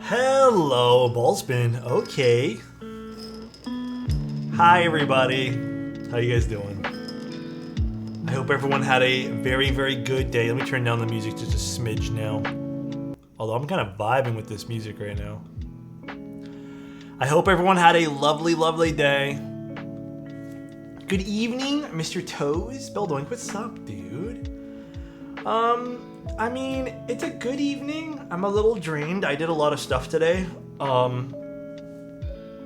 Hello, Ballspin. Okay. Hi, everybody. How you guys doing? I hope everyone had a very, very good day. Let me turn down the music just a smidge now. Although I'm kind of vibing with this music right now. I hope everyone had a lovely, lovely day. Good evening, Mr. Toes. Beldoink, what's up, dude? I mean, it's a good evening. I'm a little drained. I did a lot of stuff today. I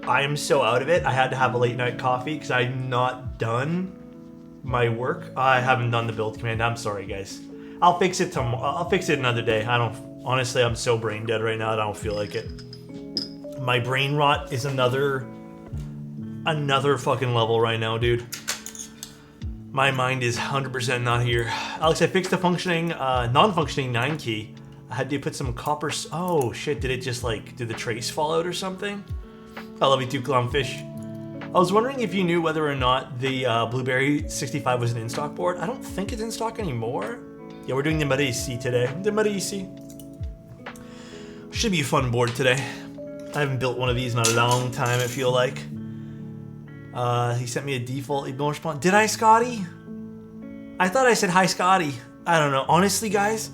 am so out of it. I had to have a late night coffee because I'm not done my work. I haven't done the build command. I'm sorry, guys. I'll fix it tomorrow. I'll fix it another day. Honestly, I'm so brain dead right now. I don't feel like it. My brain rot is another fucking level right now, dude. My mind is 100% not here. Alex, I fixed the non-functioning 9 key. I had to put some copper... Oh, shit. Did it just, did the trace fall out or something? I love you too, Clownfish. I was wondering if you knew whether or not the Blueberry 65 was an in-stock board. I don't think it's in stock anymore. Yeah, we're doing the Merisi today. The Merisi. Should be a fun board today. I haven't built one of these in a long time, I feel like. He sent me a default email response. Did I, Scotty? I thought I said hi, Scotty. I don't know. Honestly, guys,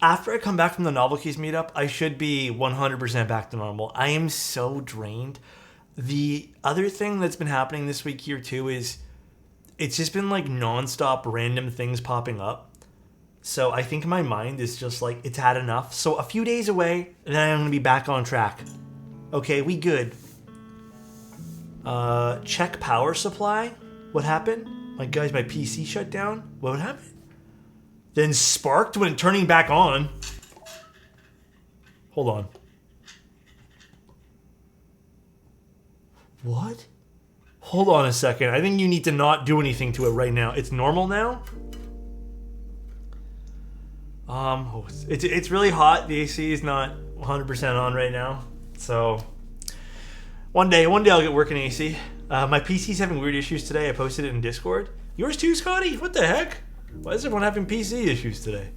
after I come back from the Novel Keys meetup, I should be 100% back to normal. I am so drained. The other thing that's been happening this week here, too, is it's just been, nonstop random things popping up. So I think my mind is just, it's had enough. So a few days away, and then I'm going to be back on track. Okay, we good. Check power supply. What happened? My PC shut down. What happened? Then sparked when turning back on. Hold on. What? Hold on a second. I think you need to not do anything to it right now. It's normal now? It's really hot. The AC is not 100% on right now. So... One day I'll get working AC. My PC's having weird issues today. I posted it in Discord. Yours too, Scotty? What the heck? Why is everyone having PC issues today?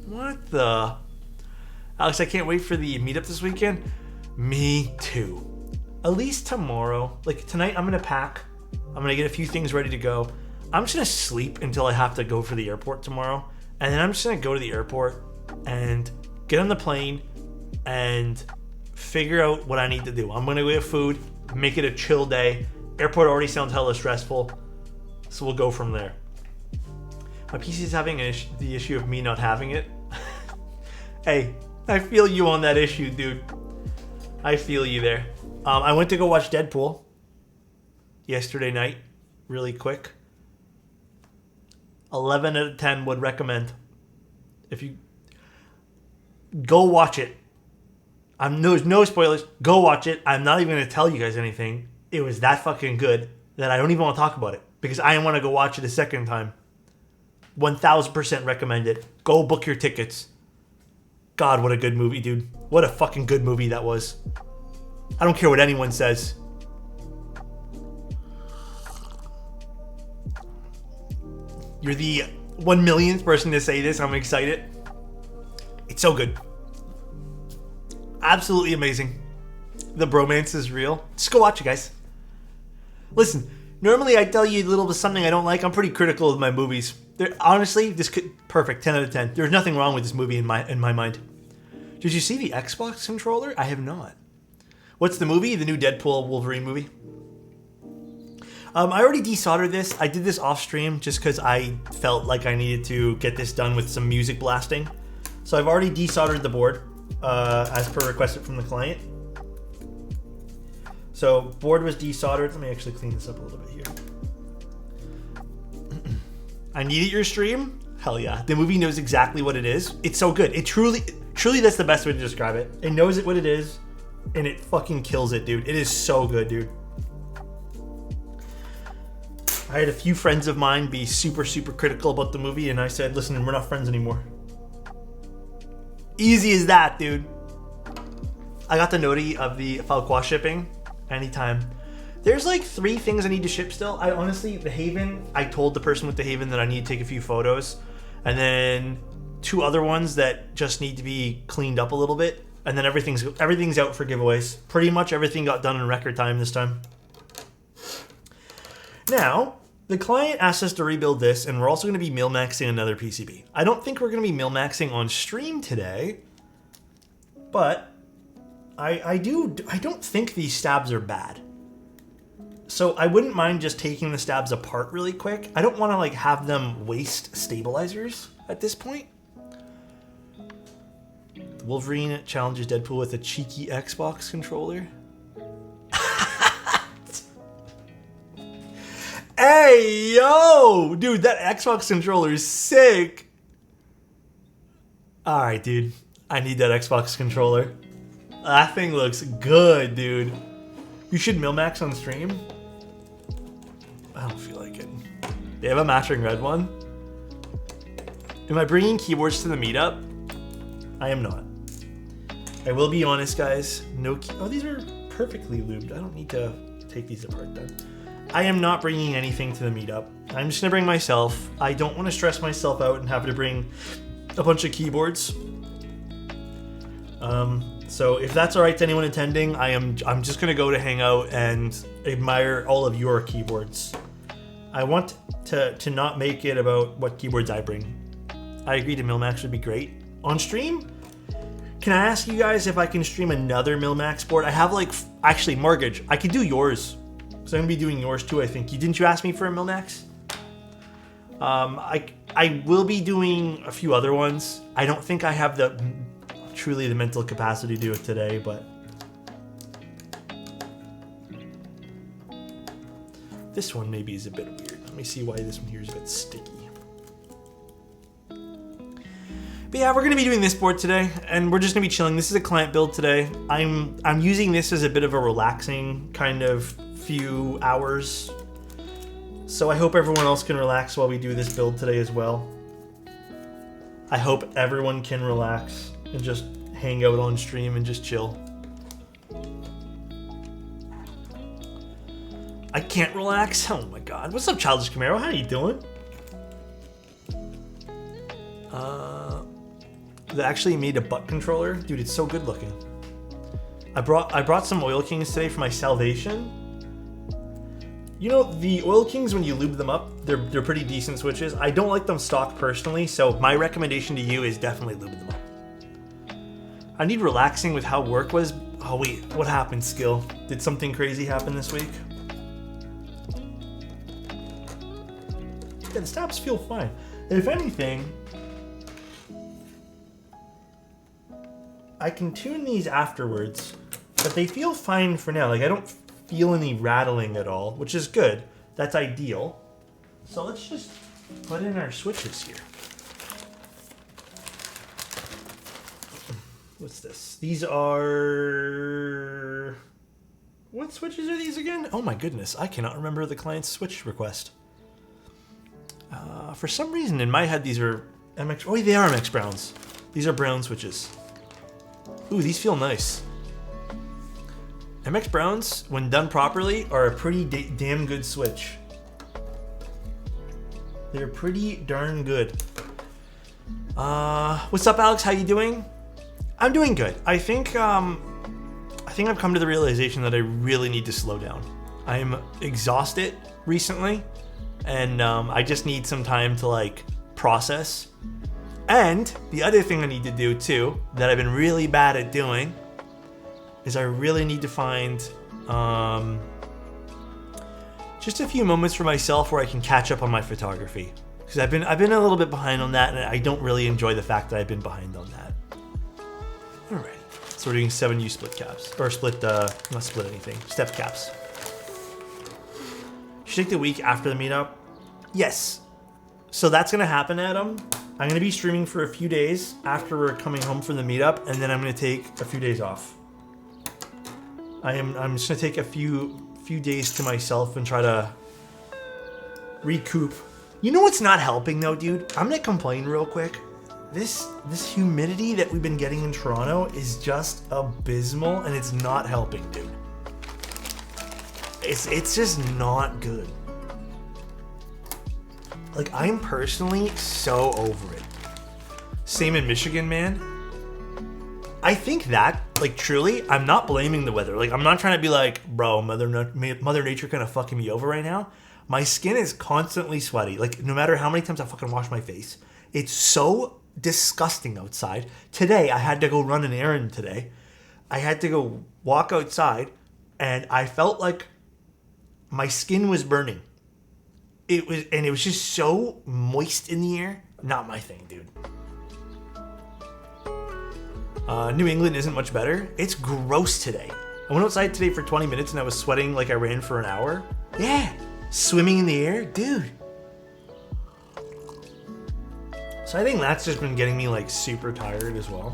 What the... Alex, I can't wait for the meetup this weekend. Me too. At least tomorrow. Tonight, I'm going to pack. I'm going to get a few things ready to go. I'm just going to sleep until I have to go for the airport tomorrow. And then I'm just going to go to the airport and get on the plane and... figure out what I need to do. I'm gonna go get food, make it a chill day. Airport already sounds hella stressful, so we'll go from there. My PC is having the issue of me not having it. Hey, I feel you on that issue, dude. I feel you there. I went to go watch Deadpool yesterday night, really quick. 11 out of 10 would recommend. If you go watch it. There's no spoilers. Go watch it. I'm not even going to tell you guys anything. It was that fucking good that I don't even want to talk about it because I want to go watch it a second time. 1000% recommend it. Go book your tickets. God, what a good movie, dude. What a fucking good movie that was. I don't care what anyone says. You're the 1 millionth person to say this. I'm excited. It's so good. Absolutely amazing. The bromance is real. Just go watch it, guys. Listen, normally I tell you a little bit something I don't like. I'm pretty critical of my movies. Honestly, perfect, 10 out of 10. There's nothing wrong with this movie in my mind. Did you see the Xbox controller? I have not. What's the movie? The new Deadpool Wolverine movie. I already desoldered this. I did this off stream just because I felt like I needed to get this done with some music blasting. So I've already desoldered the board. As per requested from the client. So board was desoldered. Let me actually clean this up a little bit here. I needed your stream? Hell yeah. The movie knows exactly what it is. It's so good. It truly that's the best way to describe it. It knows it what it is, and it fucking kills it, dude. It is so good, dude. I had a few friends of mine be super, super critical about the movie, and I said, listen, we're not friends anymore. Easy as that, dude. I got the noti of the Falqua shipping anytime. There's 3 things I need to ship still. I honestly, the Haven, I told the person with the Haven that I need to take a few photos. And then 2 other ones that just need to be cleaned up a little bit. And then everything's out for giveaways. Pretty much everything got done in record time this time. Now, the client asked us to rebuild this, and we're also going to be mil-maxing another PCB. I don't think we're going to be mil-maxing on stream today, but I don't think these stabs are bad. So I wouldn't mind just taking the stabs apart really quick. I don't want to like have them waste stabilizers at this point. Wolverine challenges Deadpool with a cheeky Xbox controller. Hey, yo! Dude, that Xbox controller is sick. Alright, dude. I need that Xbox controller. That thing looks good, dude. You should mil-max on stream. I don't feel like it. They have a Mastering Red one. Am I bringing keyboards to the meetup? I am not. I will be honest, guys. Oh, these are perfectly lubed. I don't need to take these apart then. I am not bringing anything to the meetup. I'm just gonna bring myself. I don't want to stress myself out and have to bring a bunch of keyboards. So if that's all right to anyone attending, I'm just gonna go to hang out and admire all of your keyboards. I want to not make it about what keyboards I bring. I agree to mil-max would be great. On stream, can I ask you guys if I can stream another mil-max board? I have like, actually Mortgage, I could do yours. So I'm gonna be doing yours too, I think. Didn't you ask me for a mil-max? I will be doing a few other ones. I don't think I have truly the mental capacity to do it today, but this one maybe is a bit weird. Let me see why this one here is a bit sticky. But yeah, we're gonna be doing this board today, and we're just gonna be chilling. This is a client build today. I'm using this as a bit of a relaxing kind of few hours. So I hope everyone else can relax while we do this build today as well. I hope everyone can relax and just hang out on stream and just chill. I can't relax? Oh my god. What's up, Childish Camaro? How you doing? They actually made a butt controller. Dude, it's so good looking. I brought some Oil Kings today for my salvation. You know, the Oil Kings, when you lube them up, they're pretty decent switches. I don't like them stock personally, so my recommendation to you is definitely lube them up. I need relaxing with how work was. Oh wait, what happened, Skill? Did something crazy happen this week? Yeah, the stabs feel fine. If anything, I can tune these afterwards, but they feel fine for now. Like, I don't feel any rattling at all, which is good. That's ideal. So let's just put in our switches here. What's this? These are... What switches are these again? Oh my goodness, I cannot remember the client's switch request. For some reason, in my head, these are MX... Oh, they are MX Browns. These are brown switches. Ooh, these feel nice. MX Browns, when done properly, are a pretty damn good switch. They're pretty darn good. What's up, Alex? How you doing? I'm doing good. I think I've come to the realization that I really need to slow down. I'm exhausted recently, and I just need some time to like process. And the other thing I need to do too, that I've been really bad at doing, is I really need to find just a few moments for myself where I can catch up on my photography. Because I've been a little bit behind on that, and I don't really enjoy the fact that I've been behind on that. Alright, so we're doing 7U split caps. Or not split anything, step caps. Should take the week after the meetup? Yes. So that's gonna happen, Adam. I'm gonna be streaming for a few days after we're coming home from the meetup, and then I'm gonna take a few days off. I'm just gonna take a few days to myself and try to recoup. You know what's not helping though, dude? I'm gonna complain real quick. This humidity that we've been getting in Toronto is just abysmal, and it's not helping, dude. It's just not good. Like, I'm personally so over it. Same in Michigan, man. I think that, like, truly, I'm not blaming the weather. Like, I'm not trying to be like, bro, Mother Nature kind of fucking me over right now. My skin is constantly sweaty. Like, no matter how many times I fucking wash my face, it's so disgusting outside. Today, I had to go run an errand today. I had to go walk outside, and I felt like my skin was burning. It was just so moist in the air. Not my thing, dude. New England isn't much better. It's gross today. I went outside today for 20 minutes and I was sweating like I ran for an hour. Yeah, swimming in the air, dude. So I think that's just been getting me like super tired as well,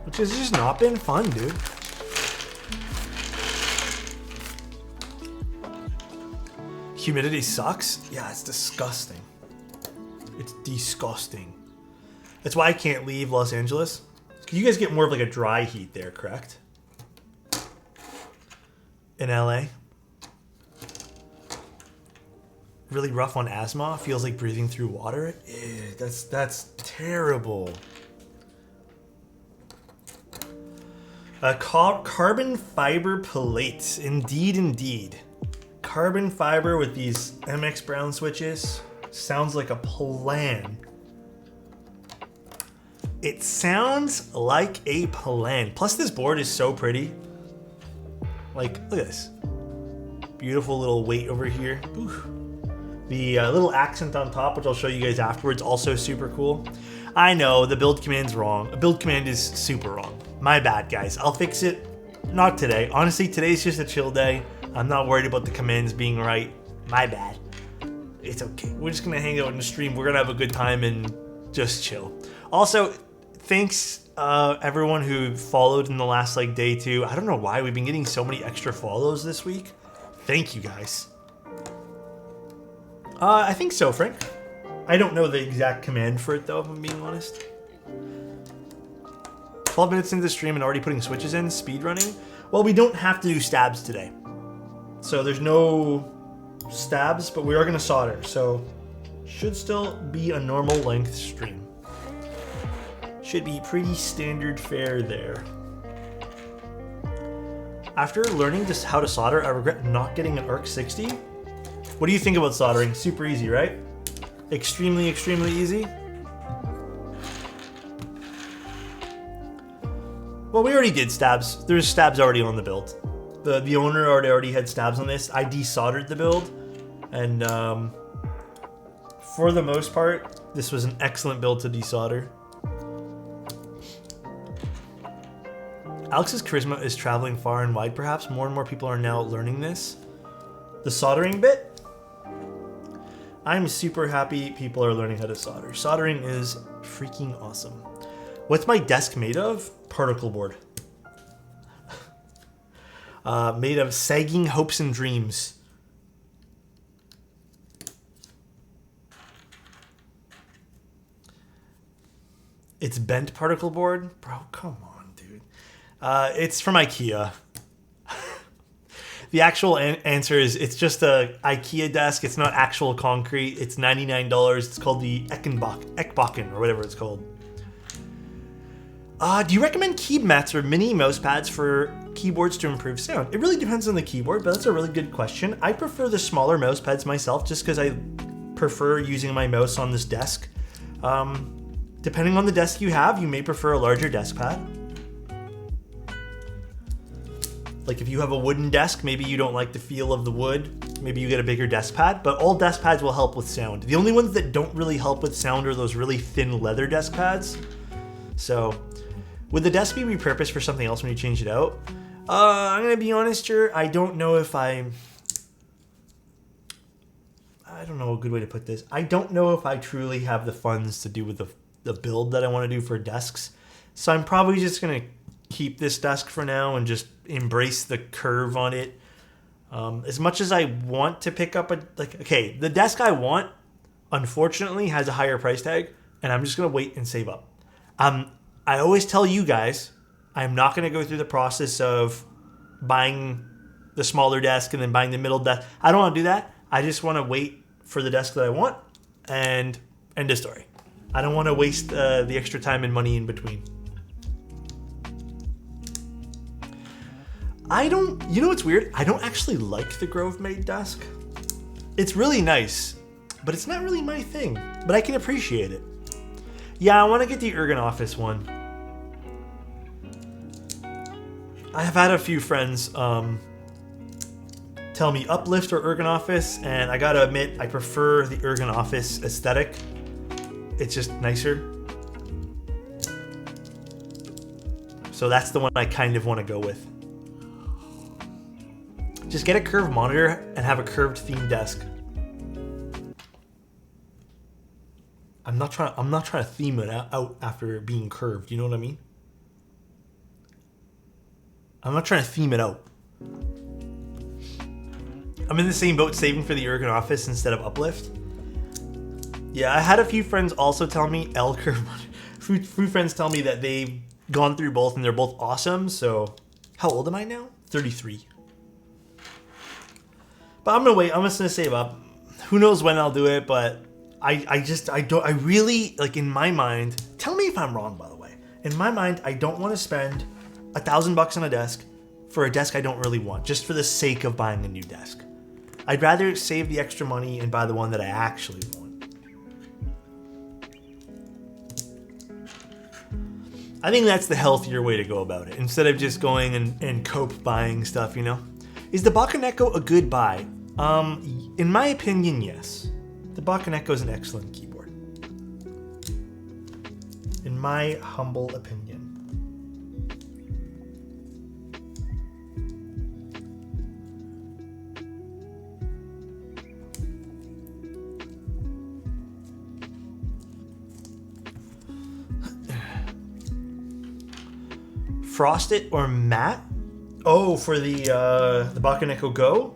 which has just not been fun, dude. Humidity sucks. Yeah, it's disgusting. It's disgusting. That's why I can't leave Los Angeles. You guys get more of like a dry heat there, correct? In LA. Really rough on asthma. Feels like breathing through water. Ew, that's terrible. Carbon fiber plates. Indeed. Carbon fiber with these MX Brown switches. Sounds like a plan. It sounds like a plan. Plus this board is so pretty. Like, look at this. Beautiful little weight over here. Ooh. The little accent on top, which I'll show you guys afterwards, also super cool. I know, the build command's wrong. A build command is super wrong. My bad, guys. I'll fix it. Not today. Honestly, today's just a chill day. I'm not worried about the commands being right. My bad. It's okay. We're just gonna hang out in the stream. We're gonna have a good time and just chill. Also, thanks everyone who followed in the last like day too. I don't know why we've been getting so many extra follows this week. Thank you guys. I think so, Frank. I don't know the exact command for it though, if I'm being honest. 12 minutes into the stream and already putting switches in, speed running. Well, we don't have to do stabs today. So there's no stabs, but we are gonna solder. So should still be a normal length stream. Should be pretty standard fare there. After learning just how to solder, I regret not getting an ARC 60. What do you think about soldering? Super easy, right? Extremely easy. Well, we already did stabs. There's stabs already on the build. The owner already had stabs on this. I desoldered the build, and for the most part, this was an excellent build to desolder. Alex's charisma is traveling far and wide, perhaps. More and more people are now learning this. The soldering bit, I'm super happy people are learning how to solder. Soldering is freaking awesome. What's my desk made of? Particle board. Made of sagging hopes and dreams. It's bent particle board? Bro, come on, dude. It's from IKEA. The actual answer is it's just a IKEA desk. It's not actual concrete. It's $99. It's called the Ekbakken or whatever it's called. Do you recommend key mats or mini mouse pads for keyboards to improve sound? It really depends on the keyboard, but that's a really good question. I prefer the smaller mouse pads myself just because I prefer using my mouse on this desk. Depending on the desk you have, you may prefer a larger desk pad. Like if you have a wooden desk, maybe you don't like the feel of the wood. Maybe you get a bigger desk pad, but all desk pads will help with sound. The only ones that don't really help with sound are those really thin leather desk pads. So, would the desk be repurposed for something else when you change it out? I'm gonna be honest here, I don't know if I don't know a good way to put this. I don't know if I truly have the funds to do with the build that I want to do for desks. So I'm probably just gonna keep this desk for now and just embrace the curve on it. As much as I want to pick up the desk I want, unfortunately, has a higher price tag, and I'm just gonna wait and save up. I always tell you guys, I'm not gonna go through the process of buying the smaller desk and then buying the middle desk. I don't want to do that. I just want to wait for the desk that I want and end of story. I don't want to waste the extra time and money in between. I don't, you know what's weird? I don't actually like the Grove Made desk. It's really nice, but it's not really my thing, but I can appreciate it. Yeah, I want to get the Ergonoffice one. I have had a few friends tell me Uplift or Ergonoffice, and I gotta admit, I prefer the Ergonoffice aesthetic. It's just nicer. So that's the one I kind of want to go with. Just get a curved monitor and have a curved theme desk. I'm not trying to theme it out after being curved, you know what I mean? I'm not trying to theme it out. I'm in the same boat, saving for the Ergonoffice instead of Uplift. Yeah, I had a few friends also tell me L-curve. Few friends tell me that they've gone through both and they're both awesome. So, how old am I now? 33. But I'm gonna wait. I'm just gonna save up. Who knows when I'll do it? But I really like, in my mind. Tell me if I'm wrong, by the way. In my mind, I don't want to spend $1,000 on a desk for a desk I don't really want, just for the sake of buying a new desk. I'd rather save the extra money and buy the one that I actually want. I think that's the healthier way to go about it, instead of just going and cope buying stuff, you know? Is the Bakaneko a good buy? In my opinion, yes. The Bakaneko is an excellent keyboard. In my humble opinion. Frosted or matte? Oh, for the Bakaneko Go?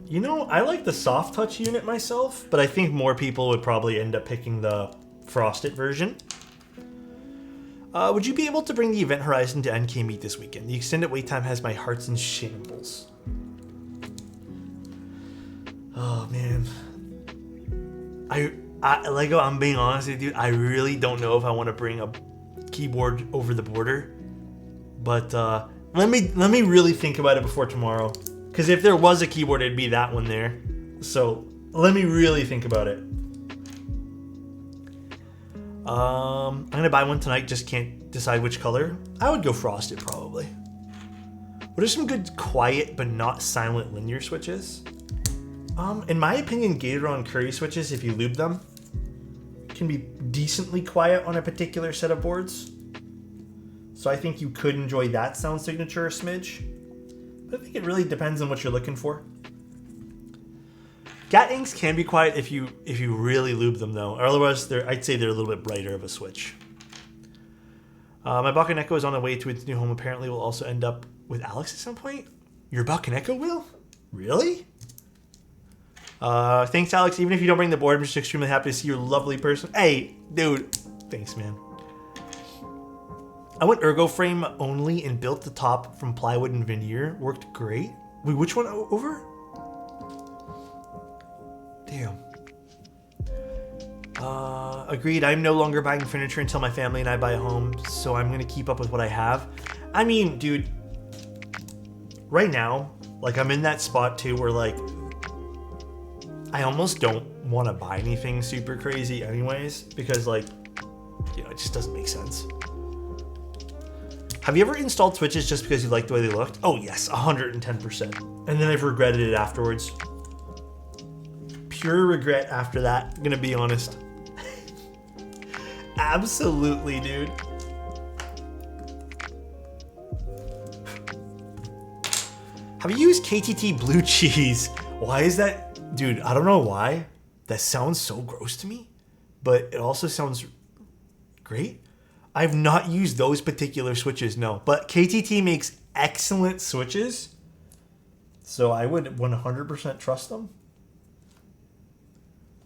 You know, I like the soft touch unit myself, but I think more people would probably end up picking the frosted version. Would you be able to bring the Event Horizon to NK Meet this weekend? The extended wait time has my hearts in shambles. Oh, man. Lego, I'm being honest with you, I really don't know if I want to bring a keyboard over the border, but let me really think about it before tomorrow, because if there was a keyboard, it'd be that one there. So let me really think about it. I'm gonna buy one tonight, just can't decide which color. I would go frosted probably. What are some good quiet but not silent linear switches? In my opinion, Gateron Curry switches, if you lube them, can be decently quiet on a particular set of boards. So I think you could enjoy that sound signature a smidge. But I think it really depends on what you're looking for. Gat inks can be quiet if you really lube them though. Or otherwise, I'd say they're a little bit brighter of a switch. My Bakaneko is on the way to its new home. Apparently will also end up with Alex at some point. Your Bakaneko will? Really? Thanks, Alex. Even if you don't bring the board, I'm just extremely happy to see your lovely person. Hey, dude. Thanks, man. I went ergo frame only and built the top from plywood and veneer. Worked great. Wait, which one over? Damn. Agreed. I'm no longer buying furniture until my family and I buy a home, so I'm gonna keep up with what I have. I mean, dude, right now, like, I'm in that spot too where, like, I almost don't want to buy anything super crazy anyways, because, like, you know, it just doesn't make sense. Have you ever installed switches just because you liked the way they looked? Oh yes, 110%. And then I've regretted it afterwards. Pure regret after that, I'm gonna be honest. Absolutely, dude. Have you used KTT Blue Cheese? Why is that? Dude, I don't know why. That sounds so gross to me, but it also sounds great. I've not used those particular switches, no. But KTT makes excellent switches, so I would 100% trust them.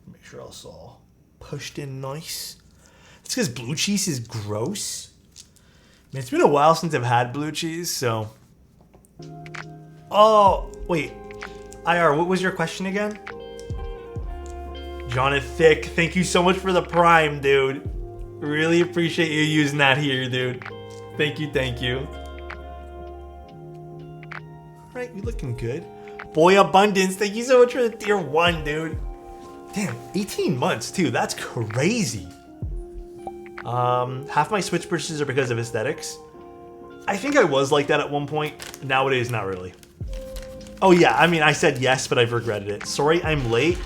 Make sure it's all pushed in nice. It's because blue cheese is gross. Man, it's been a while since I've had blue cheese, so... Oh, wait. IR, what was your question again? Jonathan Thick, thank you so much for the Prime, dude. Really appreciate you using that here, dude. Thank you, thank you. right? You looking good. Boy Abundance, thank you so much for the tier 1, dude. Damn, 18 months too. That's crazy. Half my Switch purchases are because of aesthetics. I think I was like that at one point. Nowadays, not really. Oh yeah, I mean, I said yes, but I've regretted it. Sorry, I'm late.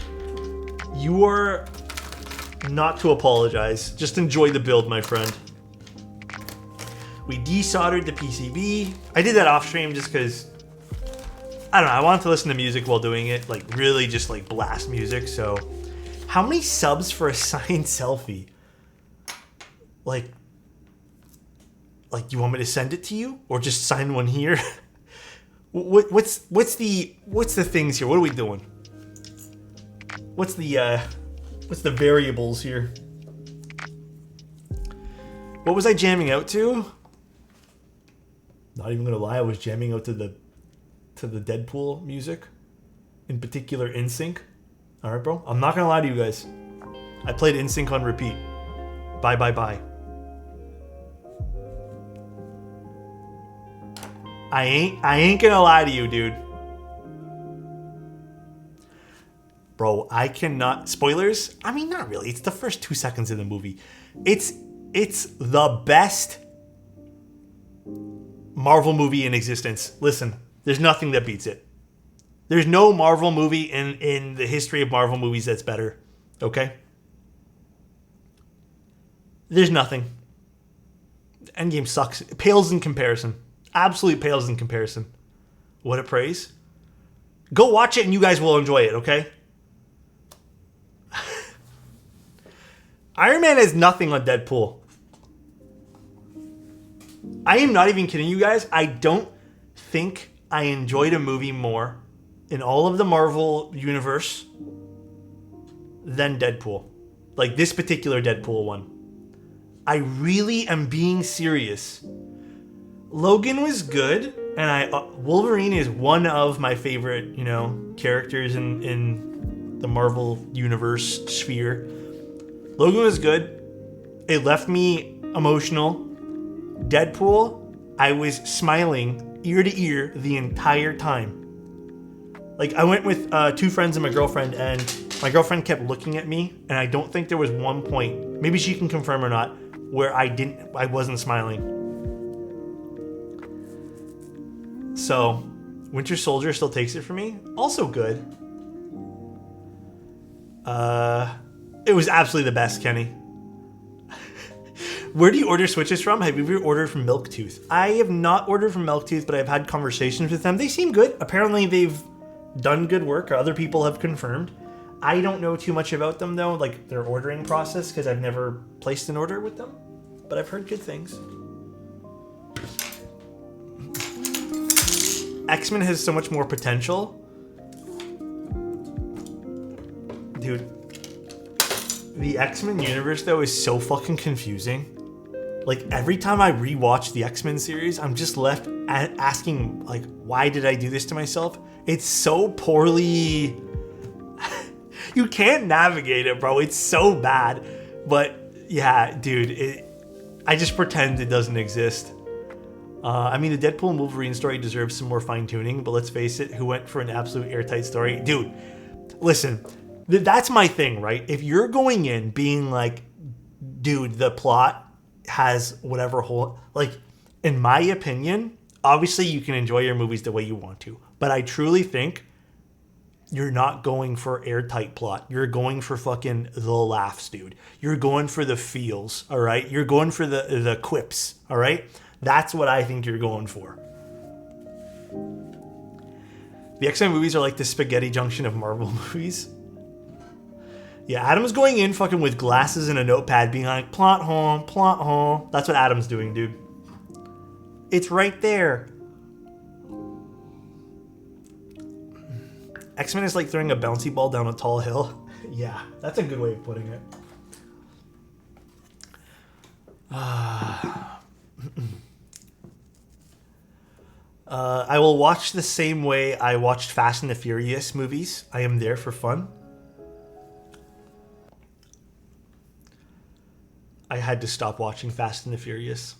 You are not to apologize. Just enjoy the build, my friend. We desoldered the PCB. I did that off stream just because, I don't know, I wanted to listen to music while doing it. Like, really just like blast music, so. How many subs for a signed selfie? Like, you want me to send it to you? Or just sign one here? What's the things here? What are we doing? What's the variables here? What was I jamming out to? Not even gonna lie, I was jamming out to the Deadpool music. In particular, NSYNC. Alright, bro. I'm not gonna lie to you guys. I played NSYNC on repeat. Bye, bye, bye. I ain't gonna lie to you, dude. Bro, I cannot... Spoilers? I mean, not really. It's the first 2 seconds of the movie. It's the best Marvel movie in existence. Listen, there's nothing that beats it. There's no Marvel movie in the history of Marvel movies that's better. Okay? There's nothing. Endgame sucks. It pales in comparison. Absolutely pales in comparison. What a praise. Go watch it and you guys will enjoy it, okay? Iron Man has nothing on Deadpool. I am not even kidding you guys. I don't think I enjoyed a movie more in all of the Marvel universe than Deadpool. Like this particular Deadpool one. I really am being serious. Logan was good, and Wolverine is one of my favorite, characters in the Marvel universe sphere. Logan was good. It left me emotional. Deadpool, I was smiling ear to ear the entire time. Like, I went with 2 friends and my girlfriend, and my girlfriend kept looking at me, and I don't think there was one point, maybe she can confirm or not, where I wasn't smiling. So, Winter Soldier still takes it for me. Also good. It was absolutely the best, Kenny. Where do you order Switches from? Have you ever ordered from Milktooth? I have not ordered from Milktooth, but I've had conversations with them. They seem good. Apparently they've done good work, or other people have confirmed. I don't know too much about them, though, like their ordering process, because I've never placed an order with them. But I've heard good things. X-Men has so much more potential. Dude. The X-Men universe, though, is so fucking confusing. Like, every time I rewatch the X-Men series, I'm just left asking, like, why did I do this to myself? It's so poorly... You can't navigate it, bro. It's so bad. But, yeah, dude, I just pretend it doesn't exist. I mean, the Deadpool and Wolverine story deserves some more fine-tuning, but let's face it, who went for an absolute airtight story? Dude, listen, that's my thing, right? If you're going in being like, dude, the plot has whatever whole... Like, in my opinion, obviously you can enjoy your movies the way you want to, but I truly think you're not going for airtight plot. You're going for fucking the laughs, dude. You're going for the feels, all right? You're going for the quips, all right? That's what I think you're going for. The X-Men movies are like the spaghetti junction of Marvel movies. Yeah, Adam's going in fucking with glasses and a notepad being like, plot hole, plot hole. That's what Adam's doing, dude. It's right there. X-Men is like throwing a bouncy ball down a tall hill. Yeah, that's a good way of putting it. I will watch the same way I watched Fast and the Furious movies. I am there for fun. I had to stop watching Fast and the Furious.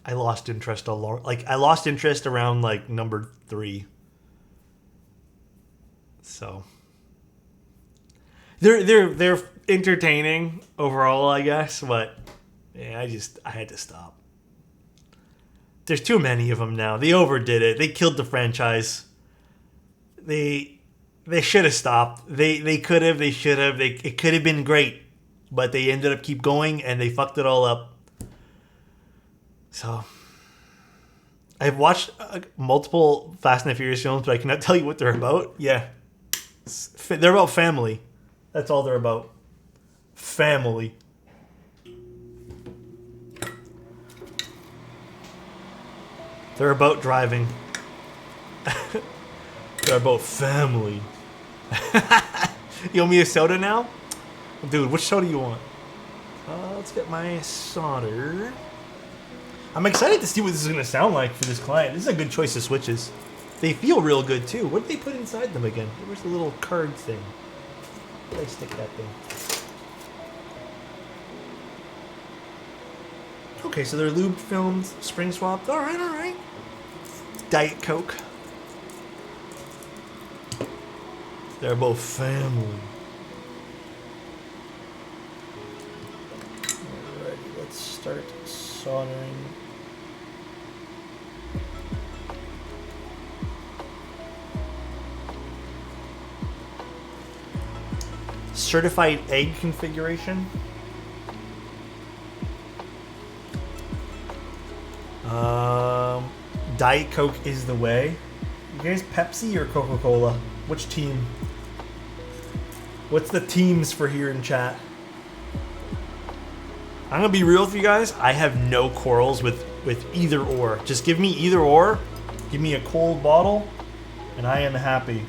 I lost interest I lost interest around like number 3. So they're entertaining overall, I guess, but yeah, I had to stop. There's too many of them now. They overdid it. They killed the franchise. They should have stopped. They could have. They should have. It could have been great, but they ended up keep going and they fucked it all up. So I've watched multiple Fast and the Furious films, but I cannot tell you what they're about. Yeah, they're about family. That's all they're about. Family. They're about driving. They're about family. You owe me a soda now? Dude, which soda you want? Let's get my solder. I'm excited to see what this is going to sound like for this client. This is a good choice of switches. They feel real good too. What did they put inside them again? Where's the little card thing? Where did I stick that thing? Okay, so they're lubed, filmed, spring swapped. Alright, alright. Diet Coke. They're both family. Alrighty, let's start soldering. Certified egg configuration. Diet Coke is the way. You guys Pepsi or Coca-Cola? Which team? What's the teams for here in chat? I'm gonna be real with you guys. I have no quarrels with either or. Just give me either or. Give me a cold bottle, and I am happy.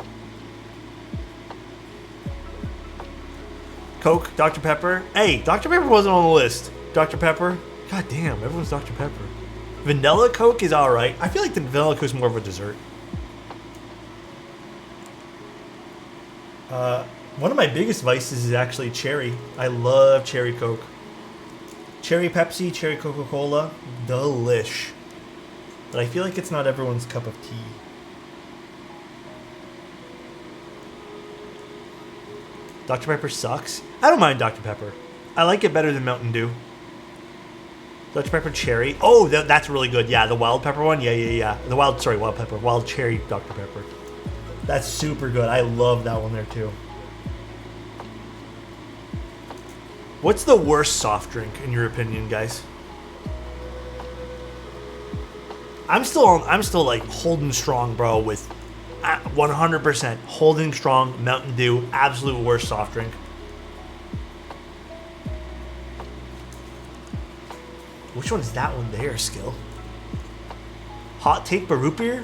Coke, Dr. Pepper. Hey, Dr. Pepper wasn't on the list. Dr. Pepper. God damn, everyone's Dr. Pepper. Vanilla Coke is alright. I feel like the vanilla Coke is more of a dessert. One of my biggest vices is actually cherry. I love cherry Coke. Cherry Pepsi, cherry Coca-Cola. Delish. But I feel like it's not everyone's cup of tea. Dr. Pepper sucks. I don't mind Dr. Pepper. I like it better than Mountain Dew. Dr. Pepper cherry. Oh, that's really good. Yeah, the wild pepper one. Yeah. Wild pepper. Wild cherry Dr. Pepper. That's super good. I love that one there too. What's the worst soft drink in your opinion, guys? I'm still like holding strong, bro, with 100% holding strong Mountain Dew, absolute worst soft drink. Which one is that one there, Skill? Hot take by root beer?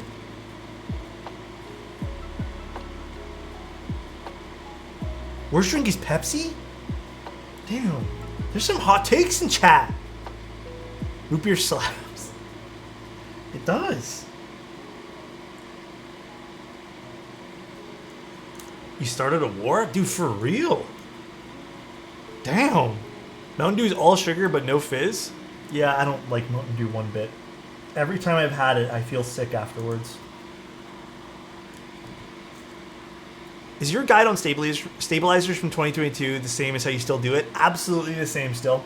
Worst drink is Pepsi? Damn. There's some hot takes in chat. Root beer slaps. It does. You started a war? Dude, for real? Damn. Mountain Dew is all sugar but no fizz? Yeah, I don't like Mountain Dew one bit. Every time I've had it, I feel sick afterwards. Is your guide on stabilizers from 2022 the same as how you still do it? Absolutely the same still.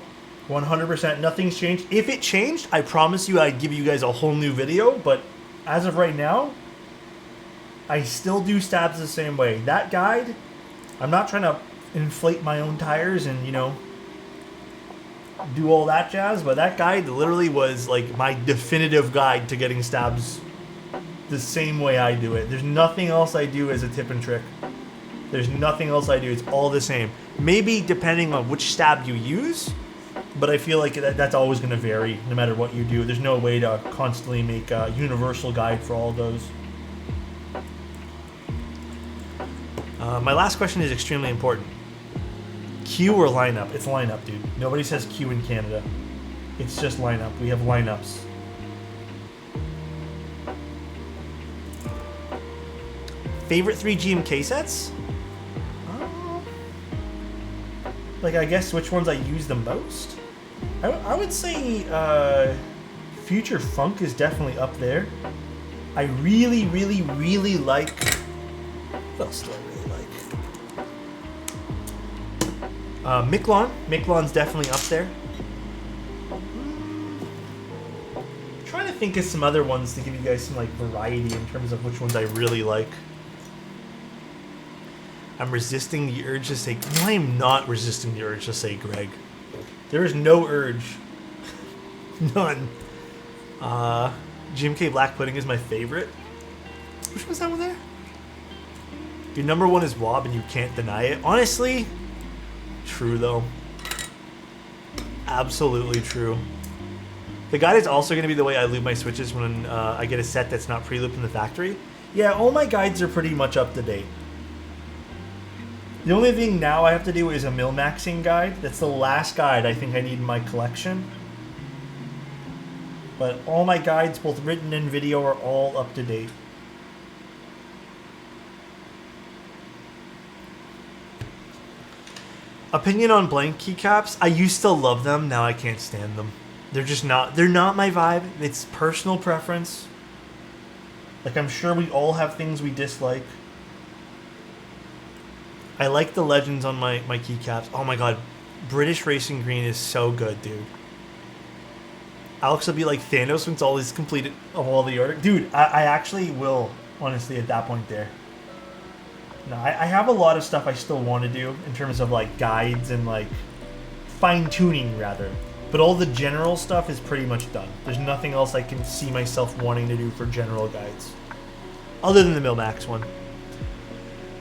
100%. Nothing's changed. If it changed, I promise you I'd give you guys a whole new video. But as of right now, I still do stabs the same way. That guide, I'm not trying to inflate my own tires and, you know, do all that jazz, but that guide literally was like my definitive guide to getting stabs the same way I do it. There's nothing else I do as a tip and trick. There's nothing else I do. It's all the same. Maybe depending on which stab you use, but I feel like that's always going to vary no matter what you do. There's no way to constantly make a universal guide for all those. My last question is extremely important. Queue or lineup? It's lineup, dude. Nobody says queue in Canada. It's just lineup. We have lineups. Favorite 3 GMK sets? Like, I guess which ones I use the most? I would say Future Funk is definitely up there. I really, really, really like... What else do I really like? Miklon. Miklon's definitely up there. I'm trying to think of some other ones to give you guys some like variety in terms of which ones I really like. I'm resisting the urge to say... No, I am not resisting the urge to say Greg. There is no urge. None. GMK Black Pudding is my favorite. Which one's that one there? Your number one is Wob and you can't deny it. Honestly, true though. Absolutely true. The guide is also going to be the way I lube my switches when I get a set that's not pre-looped in the factory. Yeah, all my guides are pretty much up to date. The only thing now I have to do is a mil-maxing guide. That's the last guide I think I need in my collection. But all my guides, both written and video, are all up to date. Opinion on blank keycaps? I used to love them, now I can't stand them. They're just not, they're not my vibe. It's personal preference. Like, I'm sure we all have things we dislike. I like the legends on my keycaps. Oh my god, British Racing Green is so good, dude. Alex will be like Thanos when it's all is completed of all the order. Dude, I actually will, honestly, at that point there. No, I have a lot of stuff I still want to do in terms of like guides and like fine-tuning rather. But all the general stuff is pretty much done. There's nothing else I can see myself wanting to do for general guides. Other than the Mil-Max one.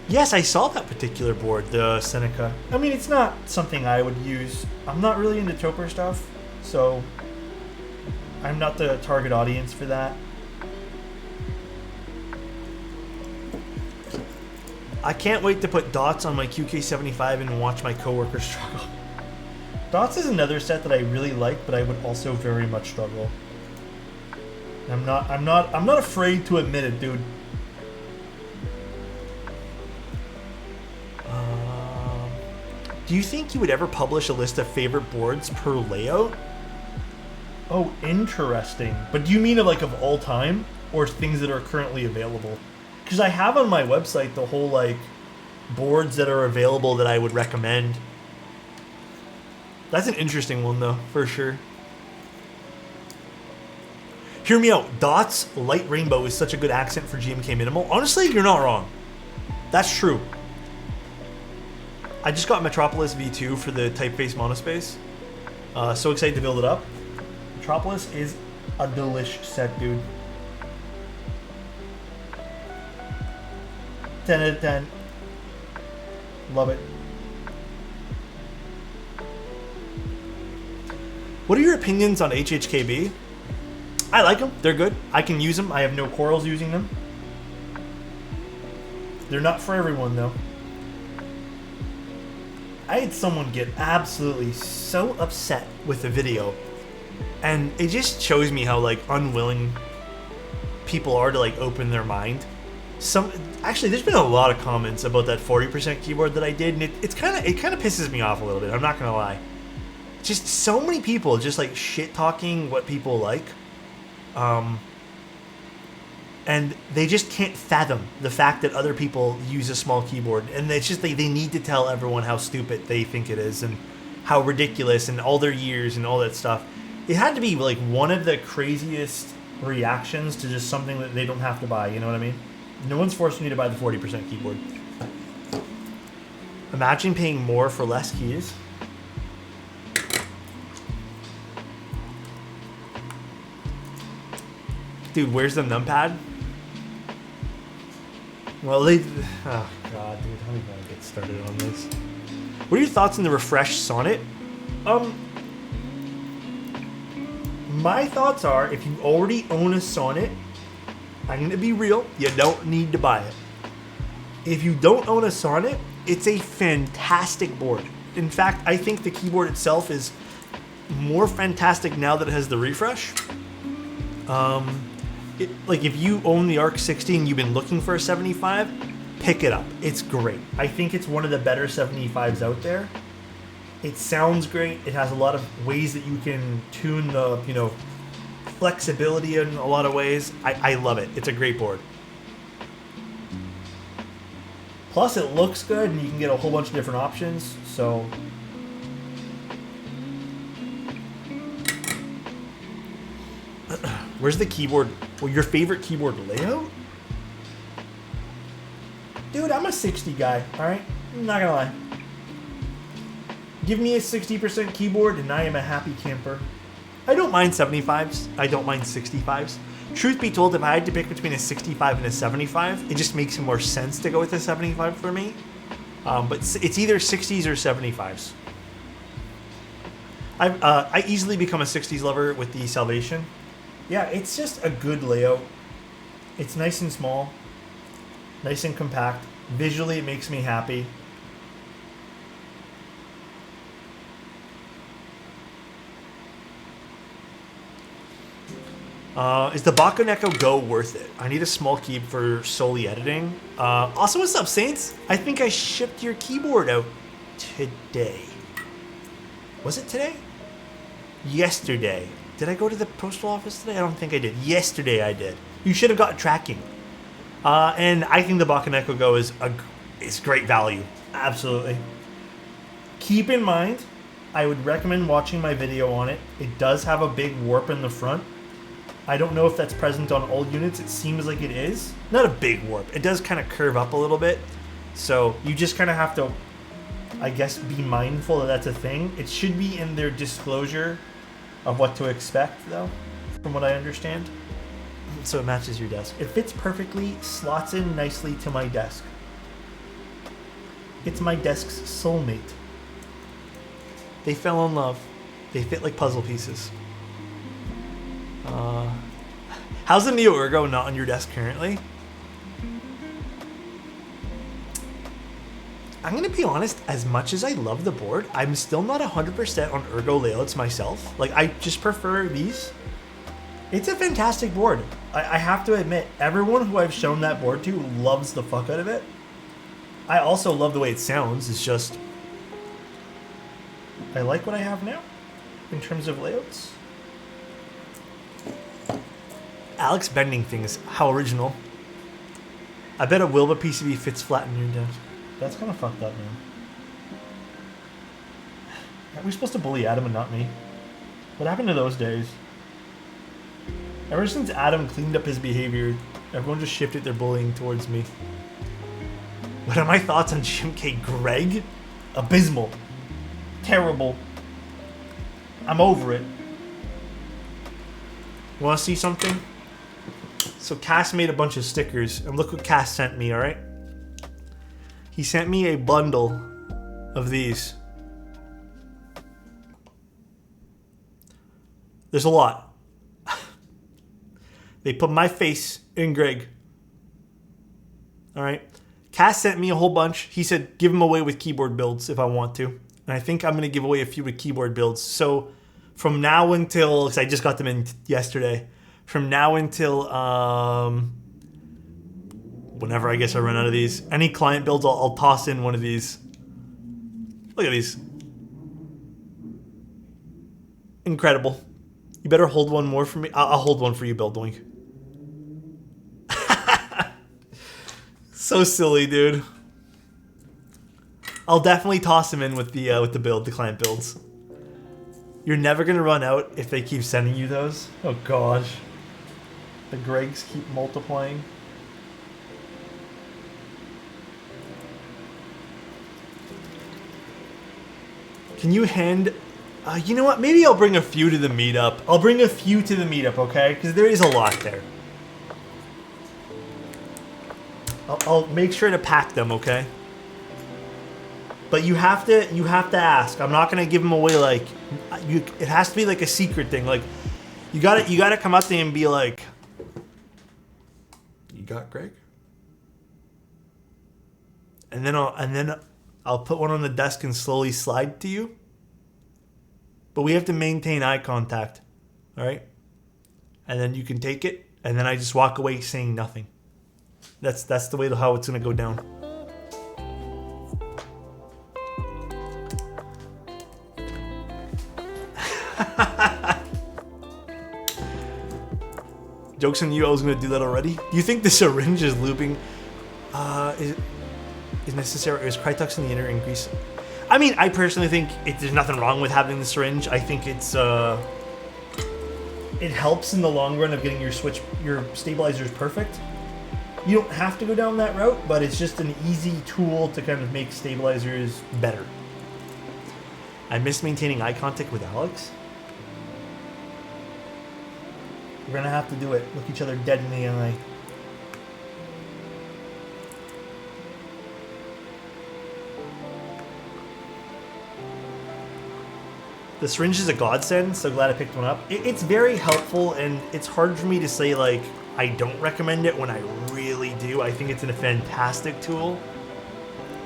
Yes, I saw that particular board, the Seneca. I mean, it's not something I would use. I'm not really into Toper stuff, so I'm not the target audience for that. I can't wait to put dots on my QK75 and watch my coworkers struggle. Dots is another set that I really like, but I would also very much struggle. I'm not afraid to admit it, dude. Do you think you would ever publish a list of favorite boards per layout? Oh, interesting. But do you mean of like of all time or things that are currently available? Because I have on my website the whole like boards that are available that I would recommend. That's an interesting one though, for sure. Hear me out. Dots Light Rainbow is such a good accent for GMK Minimal. Honestly, you're not wrong. That's true. I just got Metropolis V2 for the Typeface Monospace. So excited to build it up. Metropolis is a delish set, dude. 10 out of 10. Love it. What are your opinions on HHKB? I like them. They're good. I can use them. I have no quarrels using them. They're not for everyone, though. I had someone get absolutely so upset with the video, and it just shows me how like unwilling people are to like open their mind. Actually, there's been a lot of comments about that 40% keyboard that I did, and it kind of pisses me off a little bit. I'm not gonna lie. Just so many people just like shit talking what people like, and they just can't fathom the fact that other people use a small keyboard, and it's just they need to tell everyone how stupid they think it is and how ridiculous and all their years and all that stuff. It had to be like one of the craziest reactions to just something that they don't have to buy, you know what I mean? No one's forcing you to buy the 40% keyboard. Imagine paying more for less keys. Dude, where's the numpad? Well, oh god, dude, how do you want to get started on this? What are your thoughts on the refreshed Sonnet? My thoughts are, if you already own a Sonnet, I'm gonna be real, you don't need to buy it. If you don't own a Sonnet, it's a fantastic board. In fact, I think the keyboard itself is more fantastic now that it has the refresh. Like if you own the Arc 60 and you've been looking for a 75, pick it up. It's great. I think it's one of the better 75s out there. It sounds great. It has a lot of ways that you can tune the, flexibility in a lot of ways. I love it. It's a great board. Plus, it looks good, and you can get a whole bunch of different options. So, where's the keyboard? Well, your favorite keyboard layout? Dude, I'm a 60 guy, all right? I'm not gonna lie. Give me a 60% keyboard, and I am a happy camper. I don't mind 75s. I don't mind 65s. Truth be told, if I had to pick between a 65 and a 75, it just makes more sense to go with a 75 for me. But it's either 60s or 75s. I easily become a 60s lover with the Salvation. Yeah, it's just a good layout. It's nice and small, nice and compact. Visually, it makes me happy. Is the Bakoneko Go worth it? I need a small keyboard for solely editing. Also, what's up, Saints? I think I shipped your keyboard out today. Was it today? Yesterday. Did I go to the postal office today? I don't think I did. Yesterday I did. You should have got tracking. And I think the Bakoneko Go is great value. Absolutely. Keep in mind, I would recommend watching my video on it. It does have a big warp in the front. I don't know if that's present on all units. It seems like it is. Not a big warp. It does kind of curve up a little bit. So you just kind of have to, I guess, be mindful that that's a thing. It should be in their disclosure of what to expect, though, from what I understand. So it matches your desk. It fits perfectly, slots in nicely to my desk. It's my desk's soulmate. They fell in love. They fit like puzzle pieces. How's the Neo Ergo not on your desk currently? I'm going to be honest, as much as I love the board, I'm still not 100% on Ergo layouts myself. Like, I just prefer these. It's a fantastic board. I have to admit, everyone who I've shown that board to loves the fuck out of it. I also love the way it sounds. It's just, I like what I have now in terms of layouts. Alex bending things, how original. I bet a Wilba PCB fits flat in your desk. That's kind of fucked up, man. Are we supposed to bully Adam and not me? What happened to those days? Ever since Adam cleaned up his behavior, everyone just shifted their bullying towards me. What are my thoughts on Jim K. Greg? Abysmal. Terrible. I'm over it. You want to see something? So Cass made a bunch of stickers, and look what Cass sent me, alright? He sent me a bundle of these. There's a lot. They put my face in Greg. Alright? Cass sent me a whole bunch. He said, give them away with keyboard builds if I want to. And I think I'm going to give away a few with keyboard builds. So from now until, because I just got them in yesterday, from now until whenever I guess I run out of these, any client builds, I'll toss in one of these. Look at these. Incredible. You better hold one more for me. I'll hold one for you, Bill Doink. So silly, dude. I'll definitely toss him in with the build, the client builds. You're never gonna run out if they keep sending you those. Oh gosh. The Gregs keep multiplying. Can you hand... you know what? Maybe I'll bring a few to the meetup. I'll bring a few to the meetup, okay? Because there is a lot there. I'll make sure to pack them, okay? But you have to ask. I'm not gonna give them away like... it has to be like a secret thing. Like, you gotta come up to me and be like... You got Greg? And then I'll put one on the desk and slowly slide to you. But we have to maintain eye contact. Alright? And then you can take it, and then I just walk away saying nothing. That's the way to how it's gonna go down. Joke's on you, I was gonna do that already. Do you think the syringe is looping? Is necessary? Is Krytox in the inner increase? I mean, I personally think there's nothing wrong with having the syringe. I think it's it helps in the long run of getting your stabilizers perfect. You don't have to go down that route, but it's just an easy tool to kind of make stabilizers better. I miss maintaining eye contact with Alex. We're gonna have to do it. Look each other dead in the eye. The syringe is a godsend, so glad I picked one up. It's very helpful, and it's hard for me to say, like, I don't recommend it when I really do. I think it's a fantastic tool.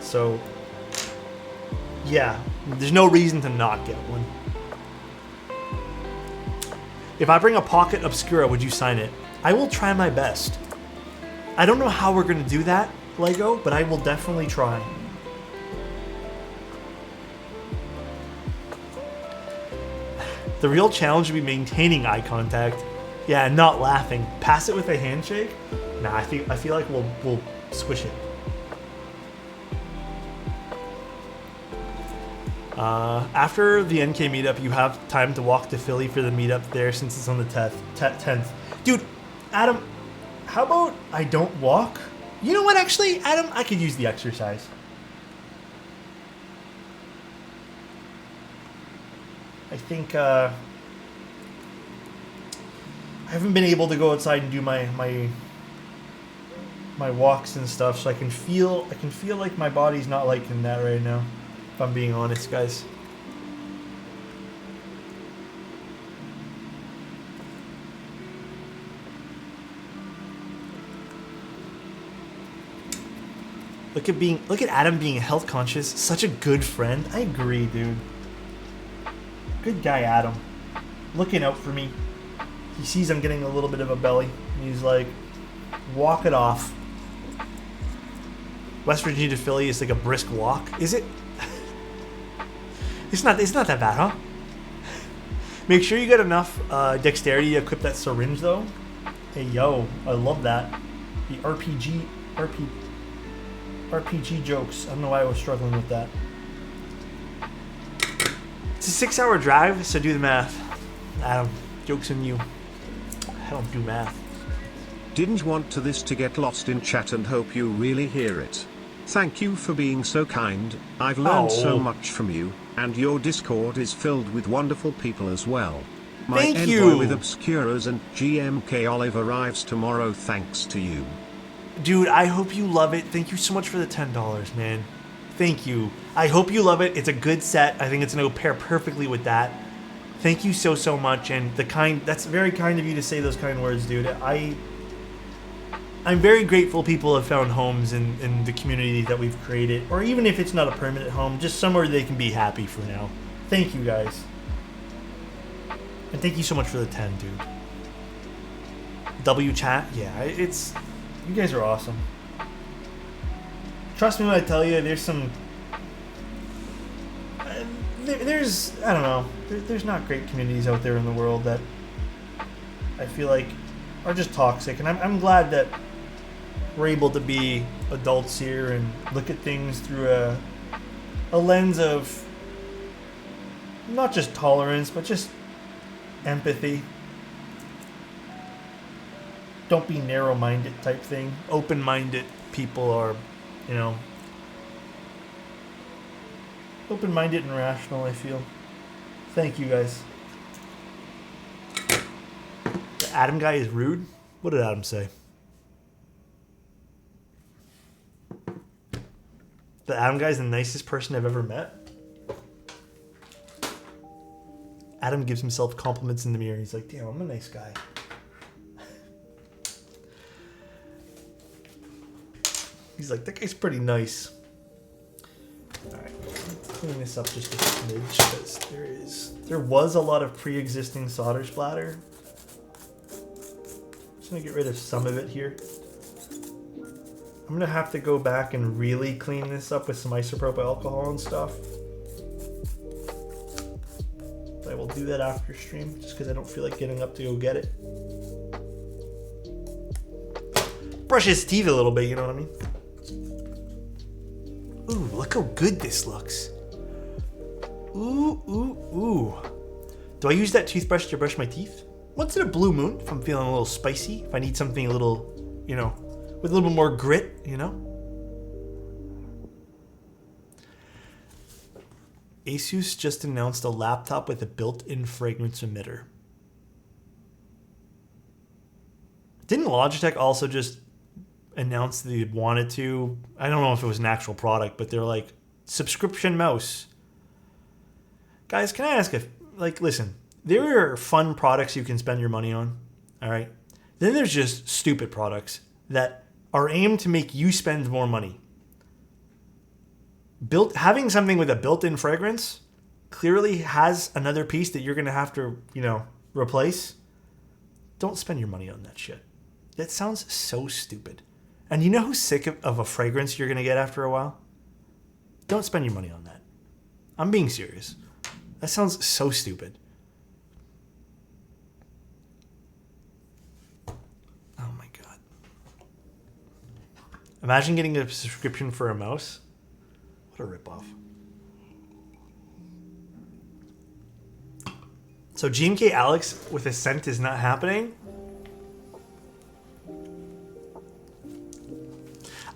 So, yeah, there's no reason to not get one. If I bring a Pocket Obscura, would you sign it? I will try my best. I don't know how we're going to do that, Lego, but I will definitely try. The real challenge would be maintaining eye contact. Yeah, and not laughing. Pass it with a handshake? Nah, I feel like we'll squish it. After the NK meetup, you have time to walk to Philly for the meetup there since it's on the 10th. Dude, Adam, how about I don't walk? You know what, actually, Adam? I could use the exercise. I think I haven't been able to go outside and do my walks and stuff, so I can feel like my body's not liking that right now, if I'm being honest, guys. Look at Adam being health conscious. Such a good friend. I agree, dude. Good guy, Adam. Looking out for me. He sees I'm getting a little bit of a belly. And he's like, walk it off. West Virginia to Philly is like a brisk walk. Is it? It's not that bad, huh? Make sure you get enough dexterity to equip that syringe, though. Hey, yo. I love that. The RPG jokes. I don't know why I was struggling with that. It's a 6-hour drive, so do the math. Adam, joke's on you. I don't do math. Didn't want this to get lost in chat and hope you really hear it. Thank you for being so kind. I've learned so much from you, and your Discord is filled with wonderful people as well. My Thank envoy you. with Obscuras and GMK Olive arrives tomorrow thanks to you. Dude, I hope you love it. Thank you so much for the $10, man. Thank you. I hope you love it. It's a good set. I think it's going to pair perfectly with that. Thank you so much. And that's very kind of you to say those kind words, dude. I'm very grateful people have found homes in the community that we've created. Or even if it's not a permanent home, just somewhere they can be happy for now. Thank you, guys. And thank you so much for the 10, dude. W chat? Yeah, you guys are awesome. Trust me when I tell you, there's some... There's I don't know. There's not great communities out there in the world that I feel like are just toxic. And I'm glad that we're able to be adults here and look at things through a lens of not just tolerance, but just empathy. Don't be narrow-minded type thing. Open-minded people are, open-minded and rational, I feel. Thank you, guys. The Adam guy is rude? What did Adam say? The Adam guy is the nicest person I've ever met. Adam gives himself compliments in the mirror. He's like, damn, I'm a nice guy. He's like, that guy's pretty nice. Alright, clean this up just a smidge because there was a lot of pre-existing solder splatter. Just gonna get rid of some of it here. I'm gonna have to go back and really clean this up with some isopropyl alcohol and stuff. But I will do that after stream just because I don't feel like getting up to go get it. brush his teeth a little bit, you know what I mean? Ooh, look how good this looks. Ooh, ooh, ooh. Do I use that toothbrush to brush my teeth? Once in a blue moon, if I'm feeling a little spicy, if I need something a little, you know, with a little bit more grit, you know? Asus just announced a laptop with a built-in fragrance emitter. Didn't Logitech also just announce they wanted to? I don't know if it was an actual product, but they're like, subscription mouse. Guys, can I ask if, like, listen, there are fun products you can spend your money on, all right? Then there's just stupid products that are aimed to make you spend more money. Having something with a built-in fragrance clearly has another piece that you're going to have to, you know, replace. Don't spend your money on that shit. That sounds so stupid. And you know who's sick of a fragrance you're going to get after a while? Don't spend your money on that. I'm being serious. That sounds so stupid. Oh my God. Imagine getting a subscription for a mouse. What a ripoff. So GMK Alex with a scent is not happening.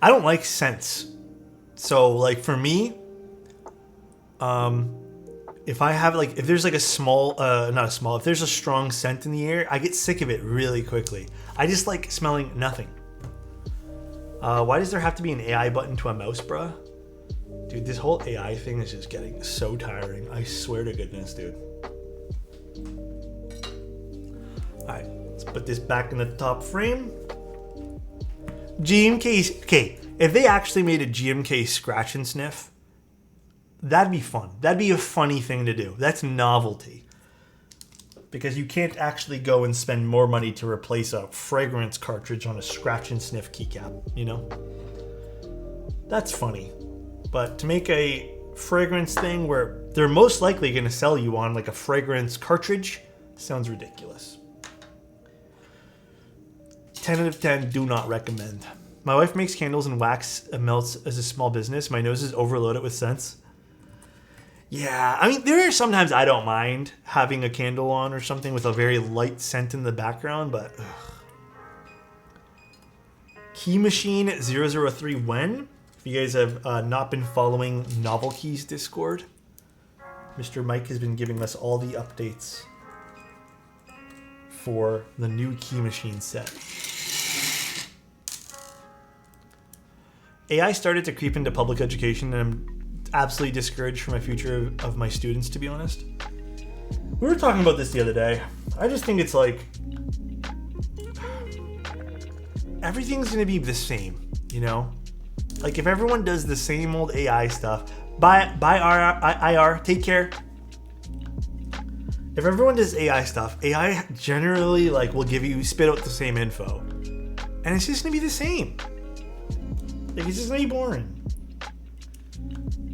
I don't like scents. So like for me, if I have like, if there's like a small, if there's a strong scent in the air, I get sick of it really quickly. I just like smelling nothing. Why does there have to be an AI button to a mouse, bruh? Dude, this whole AI thing is just getting so tiring. I swear to goodness, dude. Alright, let's put this back in the top frame. GMK, okay, if they actually made a GMK scratch and sniff, that'd be fun. That'd be a funny thing to do. That's novelty. Because you can't actually go and spend more money to replace a fragrance cartridge on a scratch and sniff keycap, you know? That's funny. But to make a fragrance thing where they're most likely going to sell you on like a fragrance cartridge sounds ridiculous. 10 out of 10, do not recommend. My wife makes candles and wax melts as a small business. My nose is overloaded with scents. Yeah, I mean, there are sometimes I don't mind having a candle on or something with a very light scent in the background, but... Ugh. Key Machine 003 when? If you guys have not been following Novel Keys Discord, Mr. Mike has been giving us all the updates for the new Key Machine set. AI started to creep into public education, and I'm absolutely discouraged for my future of my students, to be honest. We were talking about this the other day. I just think it's like... everything's going to be the same, you know? Like, if everyone does the same old AI stuff, bye IR, take care. If everyone does AI stuff, AI generally, like, will spit out the same info. And it's just gonna be the same. Like, it's just gonna be boring.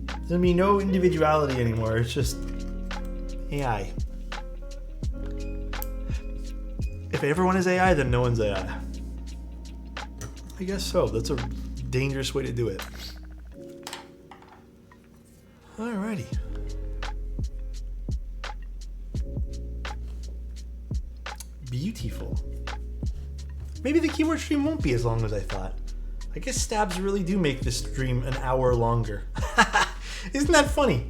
There's gonna be no individuality anymore. It's just AI. If everyone is AI, then no one's AI. I guess so. That's a dangerous way to do it. Alrighty. Beautiful. Maybe the keyboard stream won't be as long as I thought. I guess stabs really do make this stream an hour longer. Isn't that funny?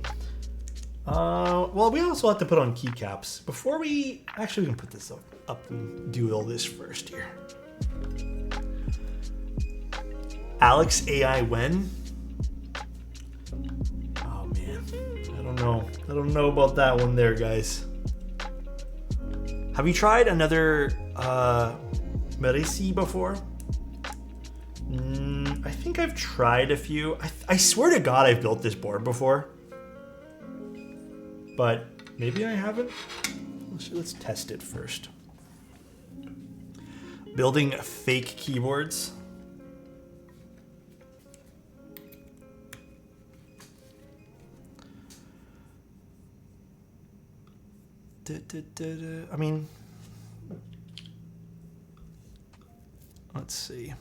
Well, we also have to put on keycaps. Before we... Actually, we can put this up and do all this first here. Alex AI when? Oh man, I don't know. I don't know about that one there, guys. Have you tried another Merisi before? I think I've tried a few. I swear to God I've built this board before. But maybe I haven't. Let's test it first. Building fake keyboards. I mean, let's see.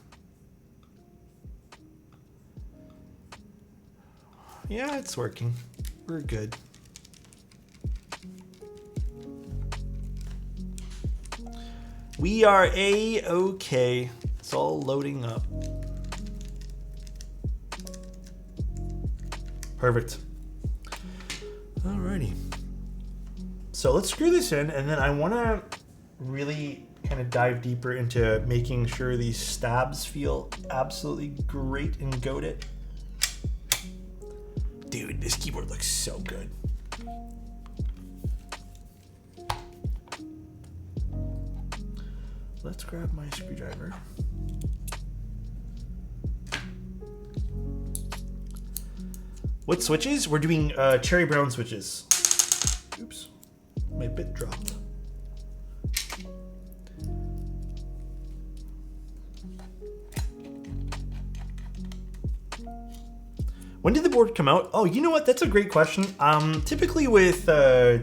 Yeah, it's working. We're good. We are A-okay. It's all loading up. Perfect. Alrighty. So let's screw this in, and then I want to really kind of dive deeper into making sure these stabs feel absolutely great and goated. Dude, this keyboard looks so good. Let's grab my screwdriver. What switches? We're doing cherry brown switches. Oops, my bit dropped. When did the board come out? Oh, you know what? That's a great question. Typically with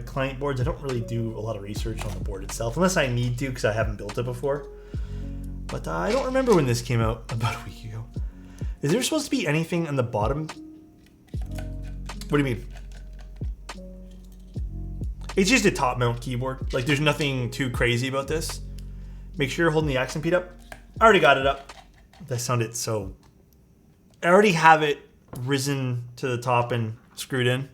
client boards, I don't really do a lot of research on the board itself, unless I need to because I haven't built it before. But I don't remember when this came out, about a week ago. Is there supposed to be anything on the bottom? What do you mean? It's just a top mount keyboard. Like, there's nothing too crazy about this. Make sure you're holding the accent pad up. I already got it up. That sounded so... I already have it risen to the top and screwed in.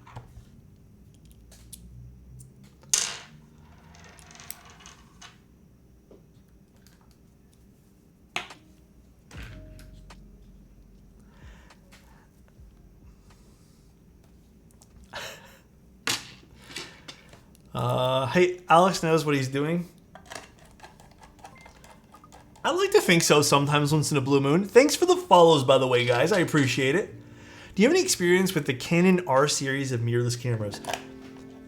Hey, Alex knows what he's doing. I like to think so sometimes once in a blue moon. Thanks for the follows, by the way, guys. I appreciate it. Do you have any experience with the Canon R series of mirrorless cameras?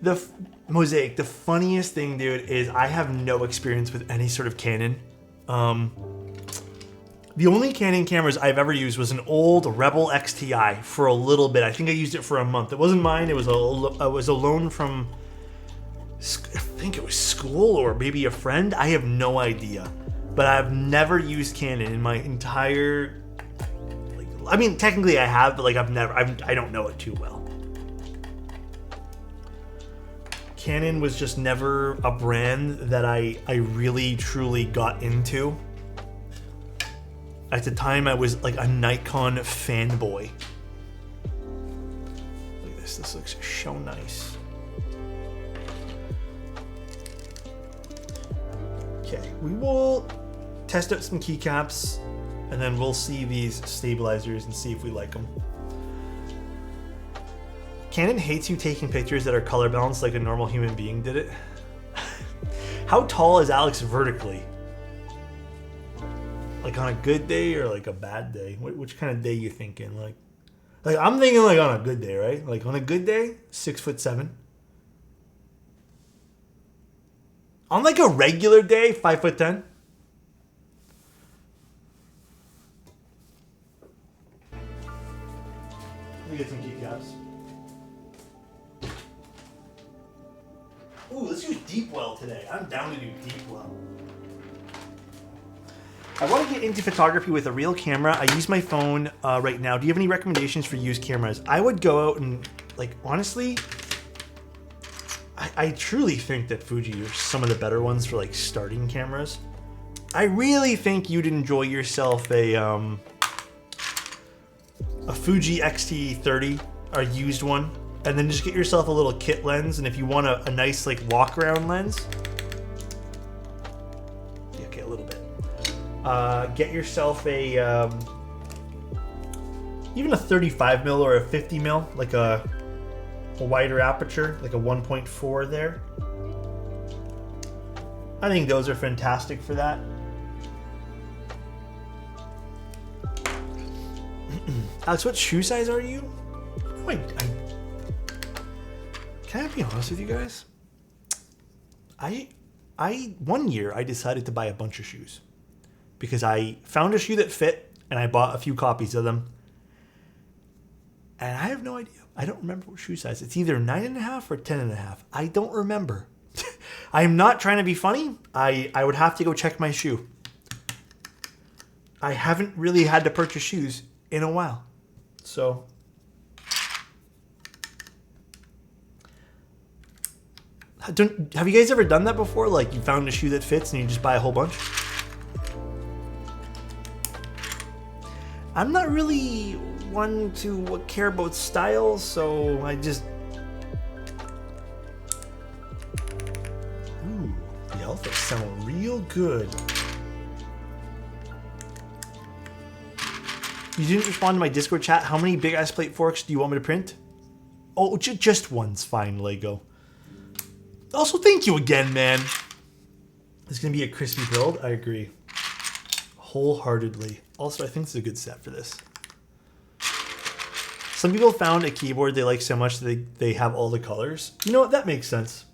The Mosaic, the funniest thing, dude, is I have no experience with any sort of Canon. The only Canon cameras I've ever used was an old Rebel XTI for a little bit. I think I used it for a month. It wasn't mine. It was a loan from, I think it was school or maybe a friend. I have no idea. But I've never used Canon in my entire... I mean, technically I have, but like I don't know it too well. Canon was just never a brand that I really truly got into. At the time, I was like a Nikon fanboy. Look at this. This looks so nice. Okay, we will test out some keycaps, and then we'll see these stabilizers and see if we like them. Canon hates you taking pictures that are color balanced like a normal human being did it. How tall is Alex vertically? Like on a good day or like a bad day? Which kind of day you thinking? Like I'm thinking like on a good day, right? Like on a good day, 6'7". On like a regular day, 5'10". Let me get some keycaps. Ooh, let's use deep well today. I'm down to do deep well. I want to get into photography with a real camera. I use my phone right now. Do you have any recommendations for used cameras? I would go out and, like, honestly, I truly think that Fuji are some of the better ones for, like, starting cameras. I really think you'd enjoy yourself a Fuji X-T30, a used one, and then just get yourself a little kit lens, and if you want a nice, like, walk-around lens, okay, a little bit. Get yourself a even a 35 mil or a 50 mil, like a wider aperture, like a 1.4 there. I think those are fantastic for that. Alex, what shoe size are you? Can I be honest with you guys? One year I decided to buy a bunch of shoes because I found a shoe that fit and I bought a few copies of them. And I have no idea. I don't remember what shoe size. It's either 9.5 or 10.5. I don't remember. I am not trying to be funny. I would have to go check my shoe. I haven't really had to purchase shoes in a while. So Have you guys ever done that before? Like you found a shoe that fits and you just buy a whole bunch? I'm not really one to care about style, so I just... Ooh, the outfits sound real good. You didn't respond to my Discord chat. How many big ass plate forks do you want me to print? Oh, just one's fine, Lego. Also, thank you again, man. It's gonna be a crispy build. I agree. Wholeheartedly. Also, I think it's a good set for this. Some people found a keyboard they like so much that they have all the colors. You know what? That makes sense.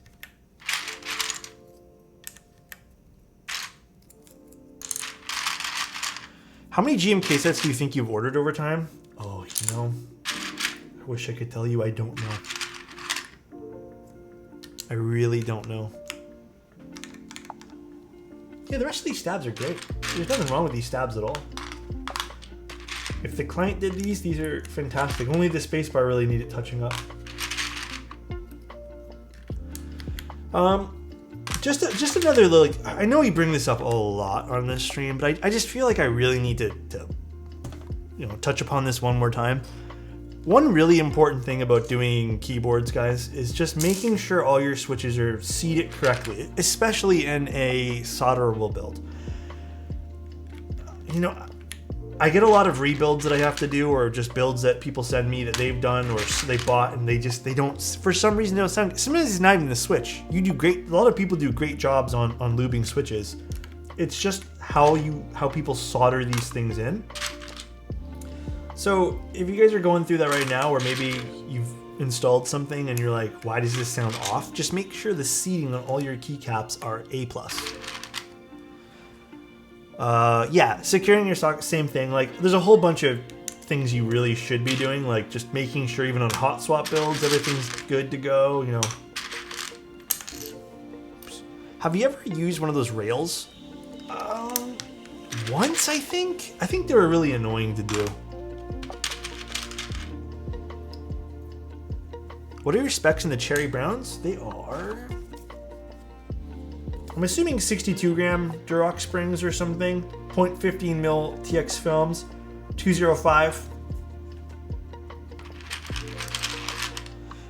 How many GMK sets do you think you've ordered over time? Oh, you know, I wish I could tell you. I don't know. I really don't know. Yeah, the rest of these stabs are great. There's nothing wrong with these stabs at all. If the client did these are fantastic. Only the spacebar really needed touching up. Just another little... I know you bring this up a lot on this stream, but I just feel like I really need to you know, touch upon this one more time. One really important thing about doing keyboards, guys, is just making sure all your switches are seated correctly, especially in a solderable build. You know, I get a lot of rebuilds that I have to do, or just builds that people send me that they've done or they bought, and they don't, for some reason, they don't sound. Sometimes it's not even the switch. You do great. A lot of people do great jobs on lubing switches. It's just how people solder these things in. So if you guys are going through that right now, or maybe you've installed something and you're like, why does this sound off? Just make sure the seating on all your keycaps are A+. Yeah, securing your socket, same thing. Like, there's a whole bunch of things you really should be doing, like just making sure even on hot swap builds, everything's good to go, you know. Have you ever used one of those rails? Once, I think. I think they were really annoying to do. What are your specs in the Cherry Browns? They are... I'm assuming 62 gram Durox springs or something. 0.15 mil TX films. 205.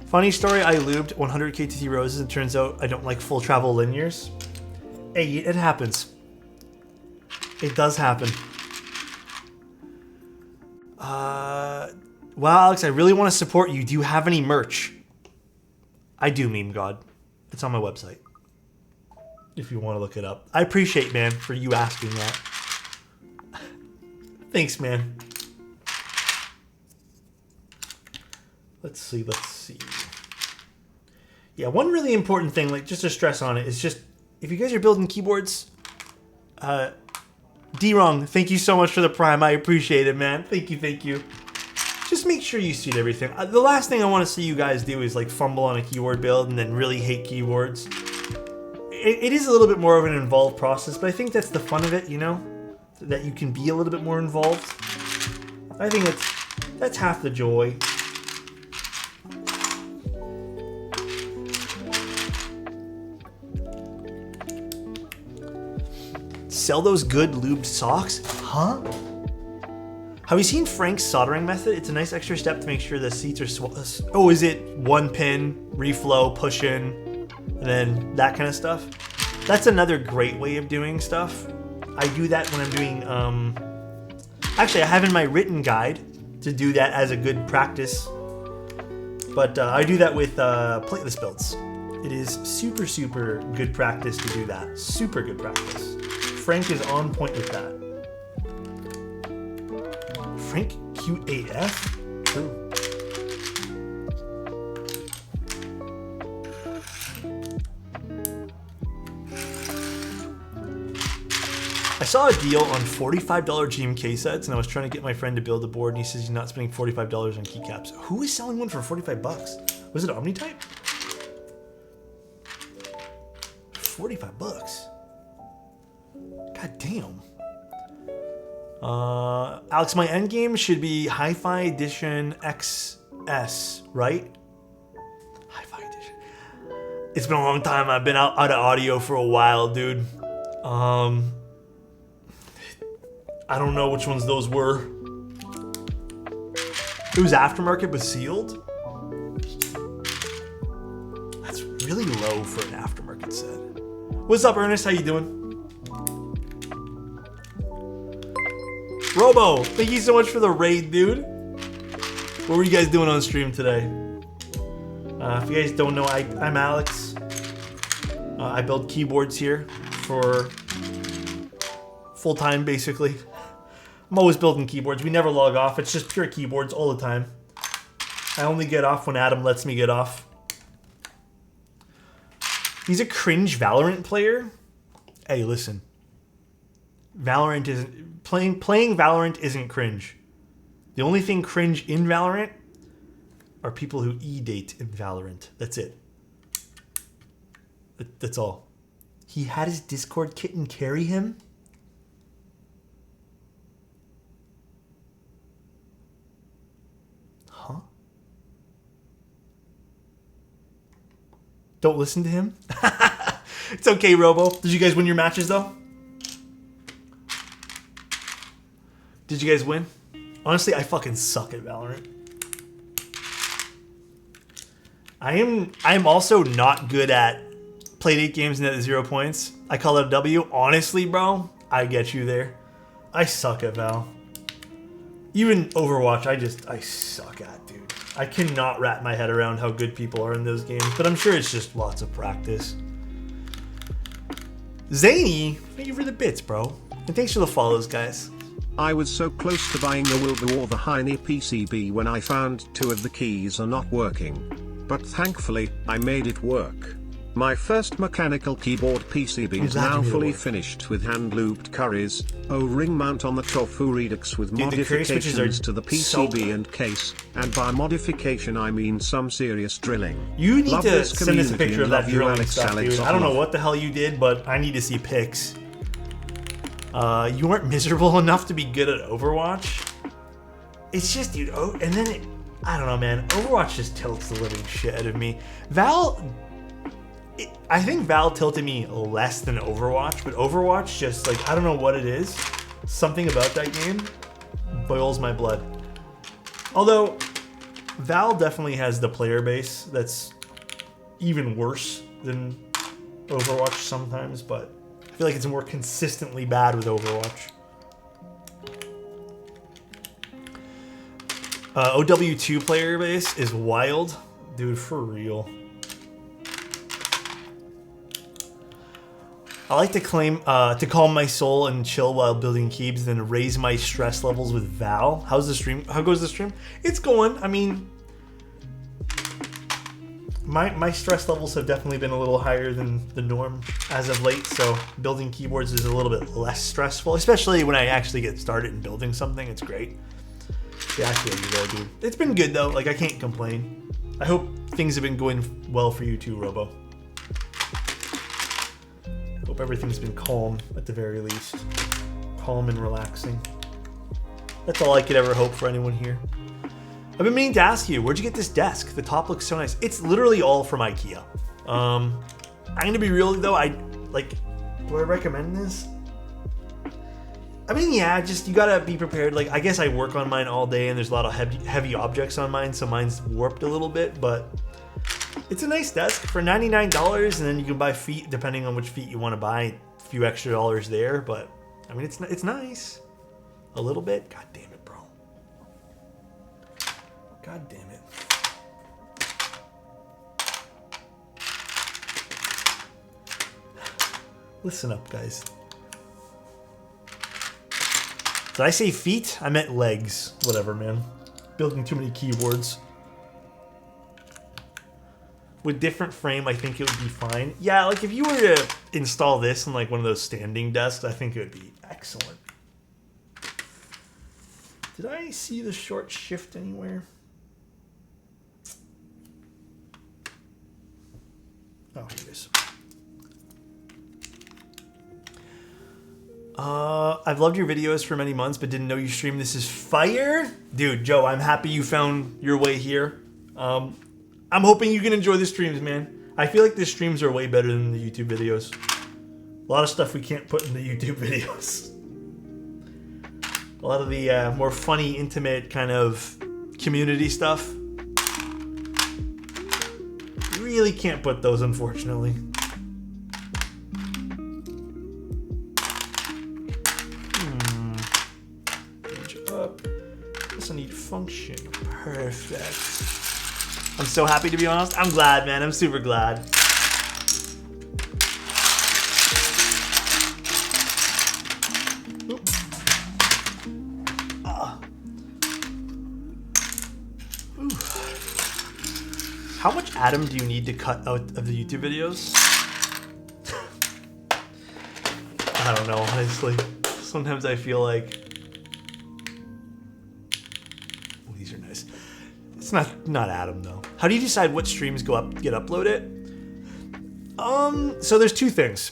Funny story, I lubed 100 KTT roses. It turns out I don't like full travel linears. Hey, it happens. It does happen. Wow, Alex, I really want to support you. Do you have any merch? I do, Meme God. It's on my website, if you want to look it up. I appreciate, man, for you asking that. Thanks, man. Let's see. Yeah, one really important thing, like just to stress on it, is just if you guys are building keyboards, D-Wrong, thank you so much for the Prime. I appreciate it, man. Thank you. Just make sure you seat everything. The last thing I want to see you guys do is like fumble on a keyboard build and then really hate keyboards. It is a little bit more of an involved process, but I think that's the fun of it, you know? That you can be a little bit more involved. I think that's half the joy. Sell those good lubed socks? Huh? Have you seen Frank's soldering method? It's a nice extra step to make sure the seats are... Oh, is it one pin, reflow, push in, and then that kind of stuff? That's another great way of doing stuff. I do that when I'm doing... Actually, I have in my written guide to do that as a good practice. But I do that with plateless builds. It is super, super good practice to do that. Super good practice. Frank is on point with that. Frank cute AF? True. I saw a deal on $45 GMK sets, and I was trying to get my friend to build a board, and he says he's not spending $45 on keycaps. Who is selling one for 45 bucks? Was it Omnitype? 45 bucks. God damn. Alex, my endgame should be Hi-Fi Edition XS, right? Hi-Fi Edition. It's been a long time. I've been out of audio for a while, dude. I don't know which ones those were. It was aftermarket but sealed. That's really low for an aftermarket set. What's up, Ernest? How you doing? Robo, thank you so much for the raid, dude. What were you guys doing on stream today? If you guys don't know, I'm Alex. I build keyboards here for full-time, basically. I'm always building keyboards. We never log off. It's just pure keyboards all the time. I only get off when Adam lets me get off. He's a cringe Valorant player. Hey, listen. Valorant isn't... Playing Valorant isn't cringe. The only thing cringe in Valorant are people who e-date in Valorant. That's it. That's all. He had his Discord kitten carry him? Huh? Don't listen to him? It's okay, Robo. Did you guys win your matches, though? Did you guys win? Honestly, I fucking suck at Valorant. I'm also not good at played 8 games and at 0 points. I call it a W. Honestly, bro, I get you there. I suck at Val. Even Overwatch, I suck at, dude. I cannot wrap my head around how good people are in those games, but I'm sure it's just lots of practice. Zany, thank you for the bits, bro. And thanks for the follows, guys. I was so close to buying a Wilbur or the Heine PCB when I found 2 of the keys are not working. But thankfully, I made it work. My first mechanical keyboard PCB is now fully finished with hand-looped curries, O-ring mount on the Tofu Redux with modifications to the PCB and case, and by modification I mean some serious drilling. You need to send us a picture of that drilling stuff, dude. I don't know what the hell you did, but I need to see pics. You weren't miserable enough to be good at Overwatch? It's just, dude, and then I don't know, man. Overwatch just tilts the living shit out of me. I think Val tilted me less than Overwatch, but Overwatch just, like, I don't know what it is. Something about that game boils my blood. Although, Val definitely has the player base that's even worse than Overwatch sometimes, but I feel like it's more consistently bad with Overwatch. OW2 player base is wild. Dude, for real. I like to calm my soul and chill while building keys, then raise my stress levels with Val. How's the stream? How goes the stream? It's going. I mean, my stress levels have definitely been a little higher than the norm as of late, so building keyboards is a little bit less stressful, especially when I actually get started in building something. It's great. Yeah, I feel you there, dude. It's been good, though. Like, I can't complain. I hope things have been going well for you, too, Robo. Hope everything's been calm, at the very least. Calm and relaxing. That's all I could ever hope for anyone here. I've been meaning to ask you, where'd you get this desk? The top looks so nice. It's literally all from IKEA. I'm gonna be real, though. Do I recommend this? I mean, yeah, just you gotta be prepared. Like, I guess I work on mine all day and there's a lot of heavy objects on mine, so mine's warped a little bit, but it's a nice desk for $99, and then you can buy feet depending on which feet you want to buy. A few extra dollars there, but I mean, it's nice. A little bit. God damn it, bro. God damn it. Listen up, guys. Did I say feet? I meant legs. Whatever, man. Building too many keyboards. With different frame, I think it would be fine. Yeah, like if you were to install this in like one of those standing desks, I think it would be excellent. Did I see the short shift anywhere? Oh, here it is. I've loved your videos for many months, but didn't know you stream. This is fire. Dude, Joe, I'm happy you found your way here. I'm hoping you can enjoy the streams, man. I feel like the streams are way better than the YouTube videos. A lot of stuff we can't put in the YouTube videos. A lot of the more funny, intimate kind of community stuff. Really can't put those, unfortunately. Page up. Doesn't need function. Perfect. I'm so happy, to be honest. I'm glad, man. I'm super glad. How much Atom do you need to cut out of the YouTube videos? I don't know, honestly. Sometimes I feel like... Oh, these are nice. It's not Atom, though. How do you decide what streams get uploaded? So there's two things.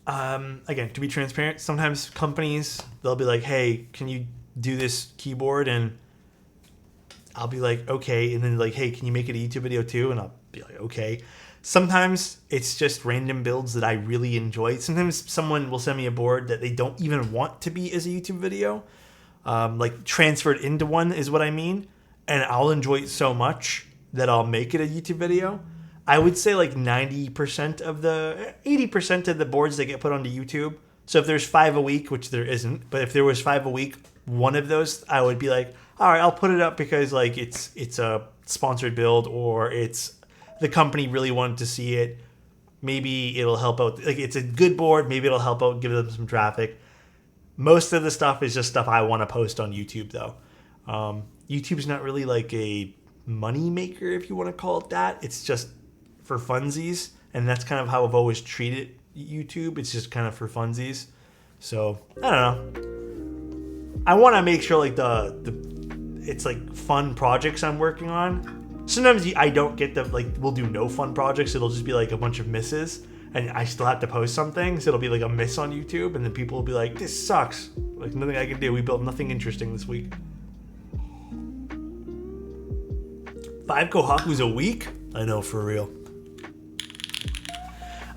Again, to be transparent, sometimes companies, they'll be like, hey, can you do this keyboard? And I'll be like, okay. And then like, hey, can you make it a YouTube video too? And I'll be like, okay. Sometimes it's just random builds that I really enjoy. Sometimes someone will send me a board that they don't even want to be as a YouTube video. Like transferred into one is what I mean. And I'll enjoy it so much that I'll make it a YouTube video. I would say like 80% of the boards that get put onto YouTube. So if there's 5 a week, which there isn't, but if there was 5 a week, one of those, I would be like, all right, I'll put it up because like it's a sponsored build, or it's the company really wanted to see it. Maybe it'll help out. Like it's a good board. Maybe it'll help out, give them some traffic. Most of the stuff is just stuff I want to post on YouTube, though. YouTube's not really like a money maker, if you want to call it that. It's just for funsies, and that's kind of how I've always treated YouTube. It's just kind of for funsies. So I don't know. I want to make sure like it's like fun projects I'm working on. Sometimes I don't get we'll do no fun projects. It'll just be like a bunch of misses, and I still have to post something. So it'll be like a miss on YouTube, and then people will be like, this sucks. Like nothing I can do. We built nothing interesting this week. 5 Kohakus a week? I know, for real.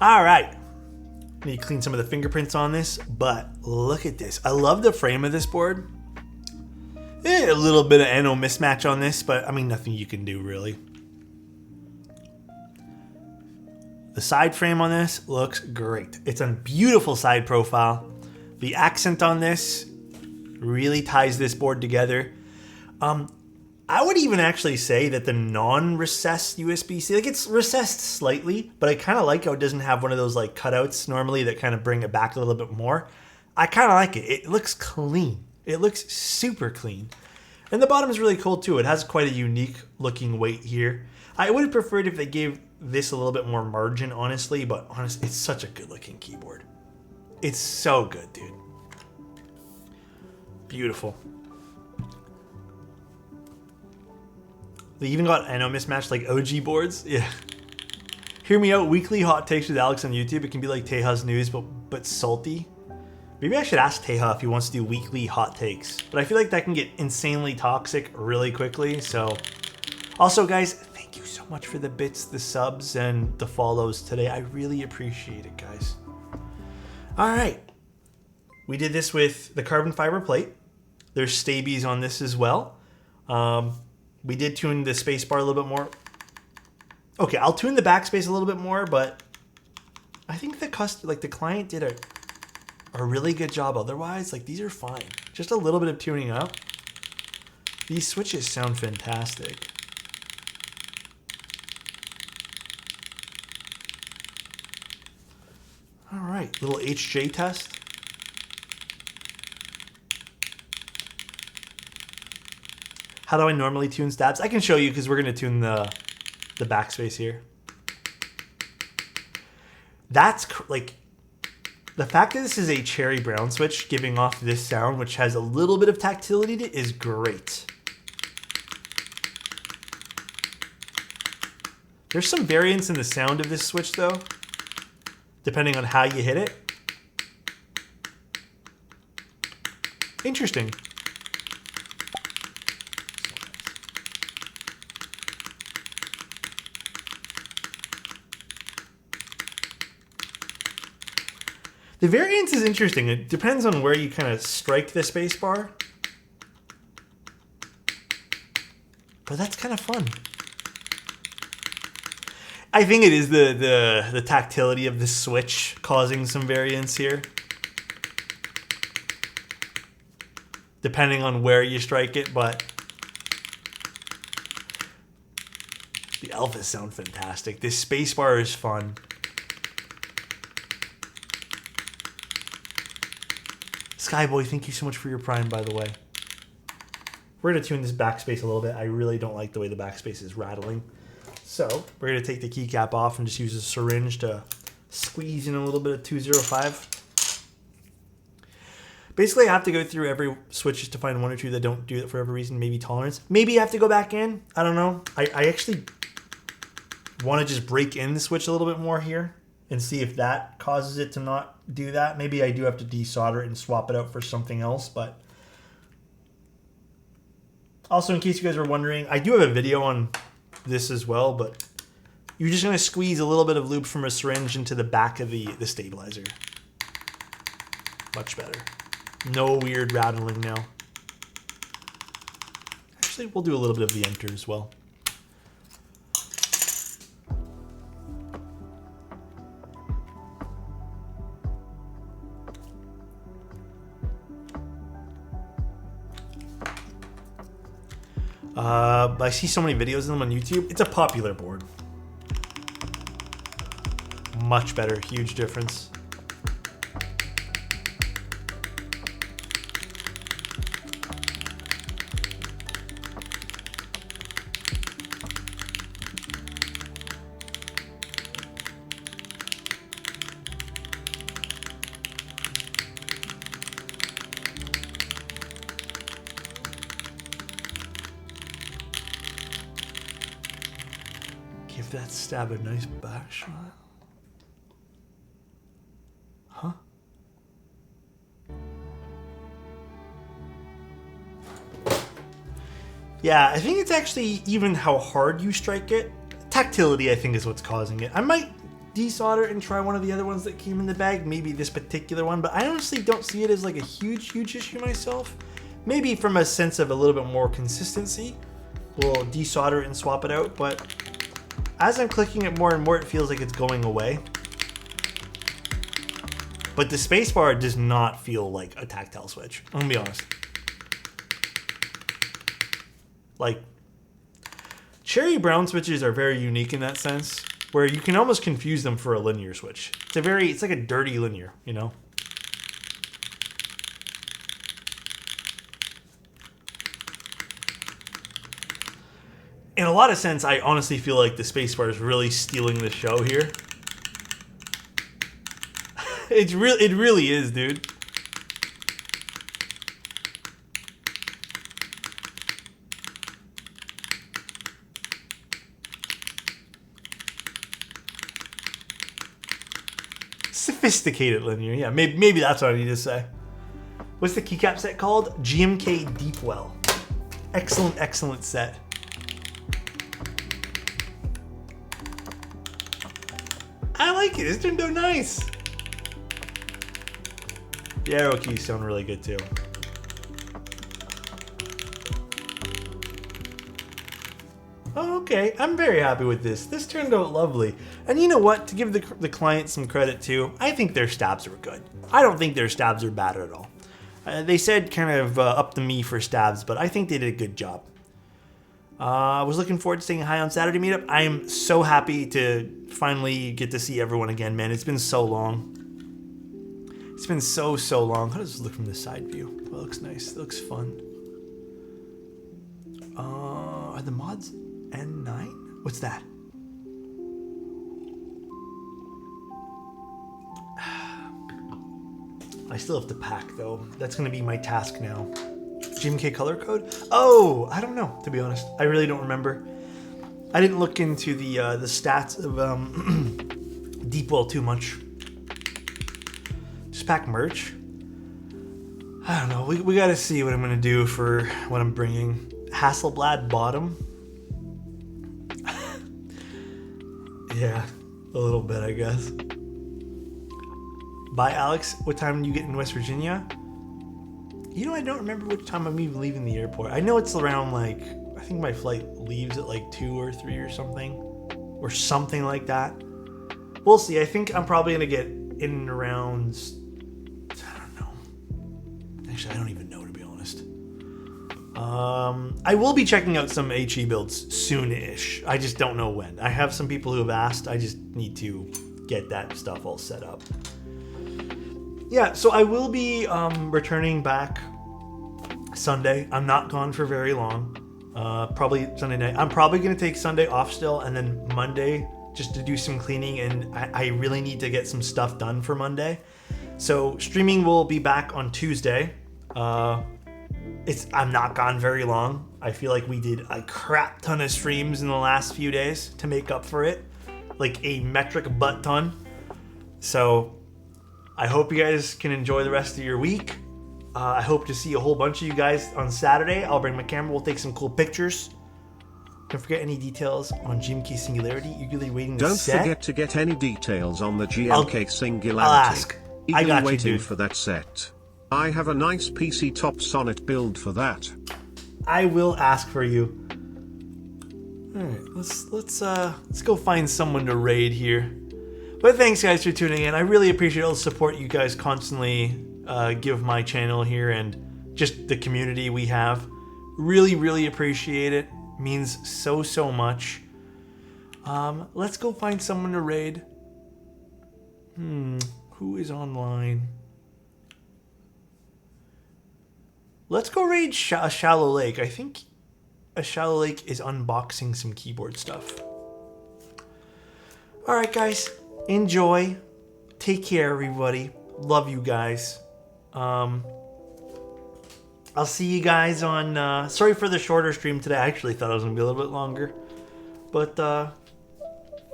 All right. Need to clean some of the fingerprints on this, but look at this. I love the frame of this board. A little bit of NO mismatch on this, but I mean, nothing you can do really. The side frame on this looks great. It's a beautiful side profile. The accent on this really ties this board together. I would even actually say that the non-recessed USB-C, like it's recessed slightly, but I kind of like how it doesn't have one of those like cutouts normally that kind of bring it back a little bit more. I kind of like it. It looks clean. It looks super clean. And the bottom is really cool too. It has quite a unique looking weight here. I would have preferred if they gave this a little bit more margin, honestly, but honestly, it's such a good looking keyboard. It's so good, dude. Beautiful. They even got NO mismatched like OG boards. Yeah. Hear me out. Weekly hot takes with Alex on YouTube. It can be like Teja's news, but salty. Maybe I should ask Teja if he wants to do weekly hot takes. But I feel like that can get insanely toxic really quickly. So, also guys, thank you so much for the bits, the subs, and the follows today. I really appreciate it, guys. All right. We did this with the carbon fiber plate. There's stabies on this as well. We did tune the space bar a little bit more. Okay, I'll tune the backspace a little bit more, but I think the client did a really good job otherwise. Like these are fine. Just a little bit of tuning up. These switches sound fantastic. All right, little HJ test. How do I normally tune stabs? I can show you because we're going to tune the backspace here. That's like the fact that this is a cherry brown switch giving off this sound, which has a little bit of tactility to it, is great. There's some variance in the sound of this switch though, depending on how you hit it. Interesting. The variance is interesting. It depends on where you kind of strike the spacebar. But that's kind of fun. I think it is the tactility of the switch causing some variance here. Depending on where you strike it, but the alphas sound fantastic. This spacebar is fun. Skyboy, thank you so much for your Prime, by the way. We're going to tune this backspace a little bit. I really don't like the way the backspace is rattling. So we're going to take the keycap off and just use a syringe to squeeze in a little bit of 205. Basically, I have to go through every switch just to find one or two that don't do it for every reason. Maybe tolerance. Maybe I have to go back in. I don't know. I actually want to just break in the switch a little bit more here and see if that causes it to not do that. Maybe I do have to desolder it and swap it out for something else. But also, in case you guys were wondering, I do have a video on this as well. But you're just going to squeeze a little bit of lube from a syringe into the back of the stabilizer. Much better. No weird rattling now. Actually, we'll do a little bit of the enter as well. I see so many videos of them on YouTube. It's a popular board. Much better. Huge difference. Give that stab a nice back shot. Huh? Yeah, I think it's actually even how hard you strike it. Tactility, I think, is what's causing it. I might desolder and try one of the other ones that came in the bag, maybe this particular one, but I honestly don't see it as like a huge issue myself. Maybe from a sense of a little bit more consistency, we'll desolder it and swap it out, but as I'm clicking it more and more, it feels like it's going away. But the spacebar does not feel like a tactile switch. I'm gonna be honest. Like, cherry brown switches are very unique in that sense, where you can almost confuse them for a linear switch. It's like a dirty linear, you know? In a lot of sense, I honestly feel like the spacebar is really stealing the show here. It really is, dude. Sophisticated linear, yeah. Maybe that's what I need to say. What's the keycap set called? GMK Deepwell. Excellent set. I like it. This turned out nice. The arrow keys sound really good too. Oh, okay. I'm very happy with this. This turned out lovely. And you know what? To give the client some credit too, I think their stabs were good. I don't think their stabs are bad at all. They said kind of up to me for stabs, but I think they did a good job. I was looking forward to saying hi on Saturday meetup. I am so happy to finally get to see everyone again, man. It's been so long. It's been so long. How does this look from the side view? Oh, it looks nice. It looks fun. Are the mods N9? What's that? I still have to pack though. That's gonna be my task now. GMK color code? Oh, I don't know, to be honest. I really don't remember. I didn't look into the stats of Deepwell too much. Just pack merch. I don't know. We gotta see what I'm gonna do for what I'm bringing. Hasselblad bottom. Yeah, a little bit, I guess. Bye, Alex. What time do you get in West Virginia? You know, I don't remember which time I'm even leaving the airport. I know it's around, like, I think my flight leaves at like 2 or 3 or something. Or something like that. We'll see. I think I'm probably going to get in and around... I don't know. Actually, I don't even know, to be honest. I will be checking out some HE builds soon-ish. I just don't know when. I have some people who have asked. I just need to get that stuff all set up. Yeah, so I will be returning back Sunday. I'm not gone for very long. Probably Sunday night. I'm probably going to take Sunday off still, and then Monday just to do some cleaning, and I really need to get some stuff done for Monday. So streaming will be back on Tuesday. I'm not gone very long. I feel like we did a crap ton of streams in the last few days to make up for it. Like a metric butt ton. So I hope you guys can enjoy the rest of your week. I hope to see a whole bunch of you guys on Saturday. I'll bring my camera. We'll take some cool pictures. Don't forget any details on GMK Singularity. Eagerly waiting to set. Don't forget to get any details on the GMK Singularity. I'll ask. Eagerly I got you, waiting dude. for that set. I have a nice PC top sonnet build for that. I will ask for you. All right, let's go find someone to raid here. But thanks, guys, for tuning in. I really appreciate all the support you guys constantly give my channel here and just the community we have. Really, really appreciate it. Means so much. Let's go find someone to raid. Who is online? Let's go raid a Shallow Lake. I think a Shallow Lake is unboxing some keyboard stuff. Alright, guys. Enjoy. Take care, everybody. Love you guys. I'll see you guys on... sorry for the shorter stream today. I actually thought it was going to be a little bit longer. But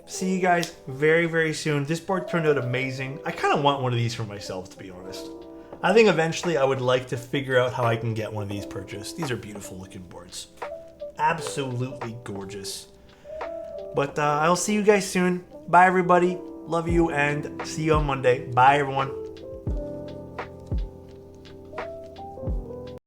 see you guys very, very soon. This board turned out amazing. I kind of want one of these for myself, to be honest. I think eventually I would like to figure out how I can get one of these purchased. These are beautiful looking boards. Absolutely gorgeous. But I'll see you guys soon. Bye, everybody. Love you, and see you on Monday. Bye, everyone.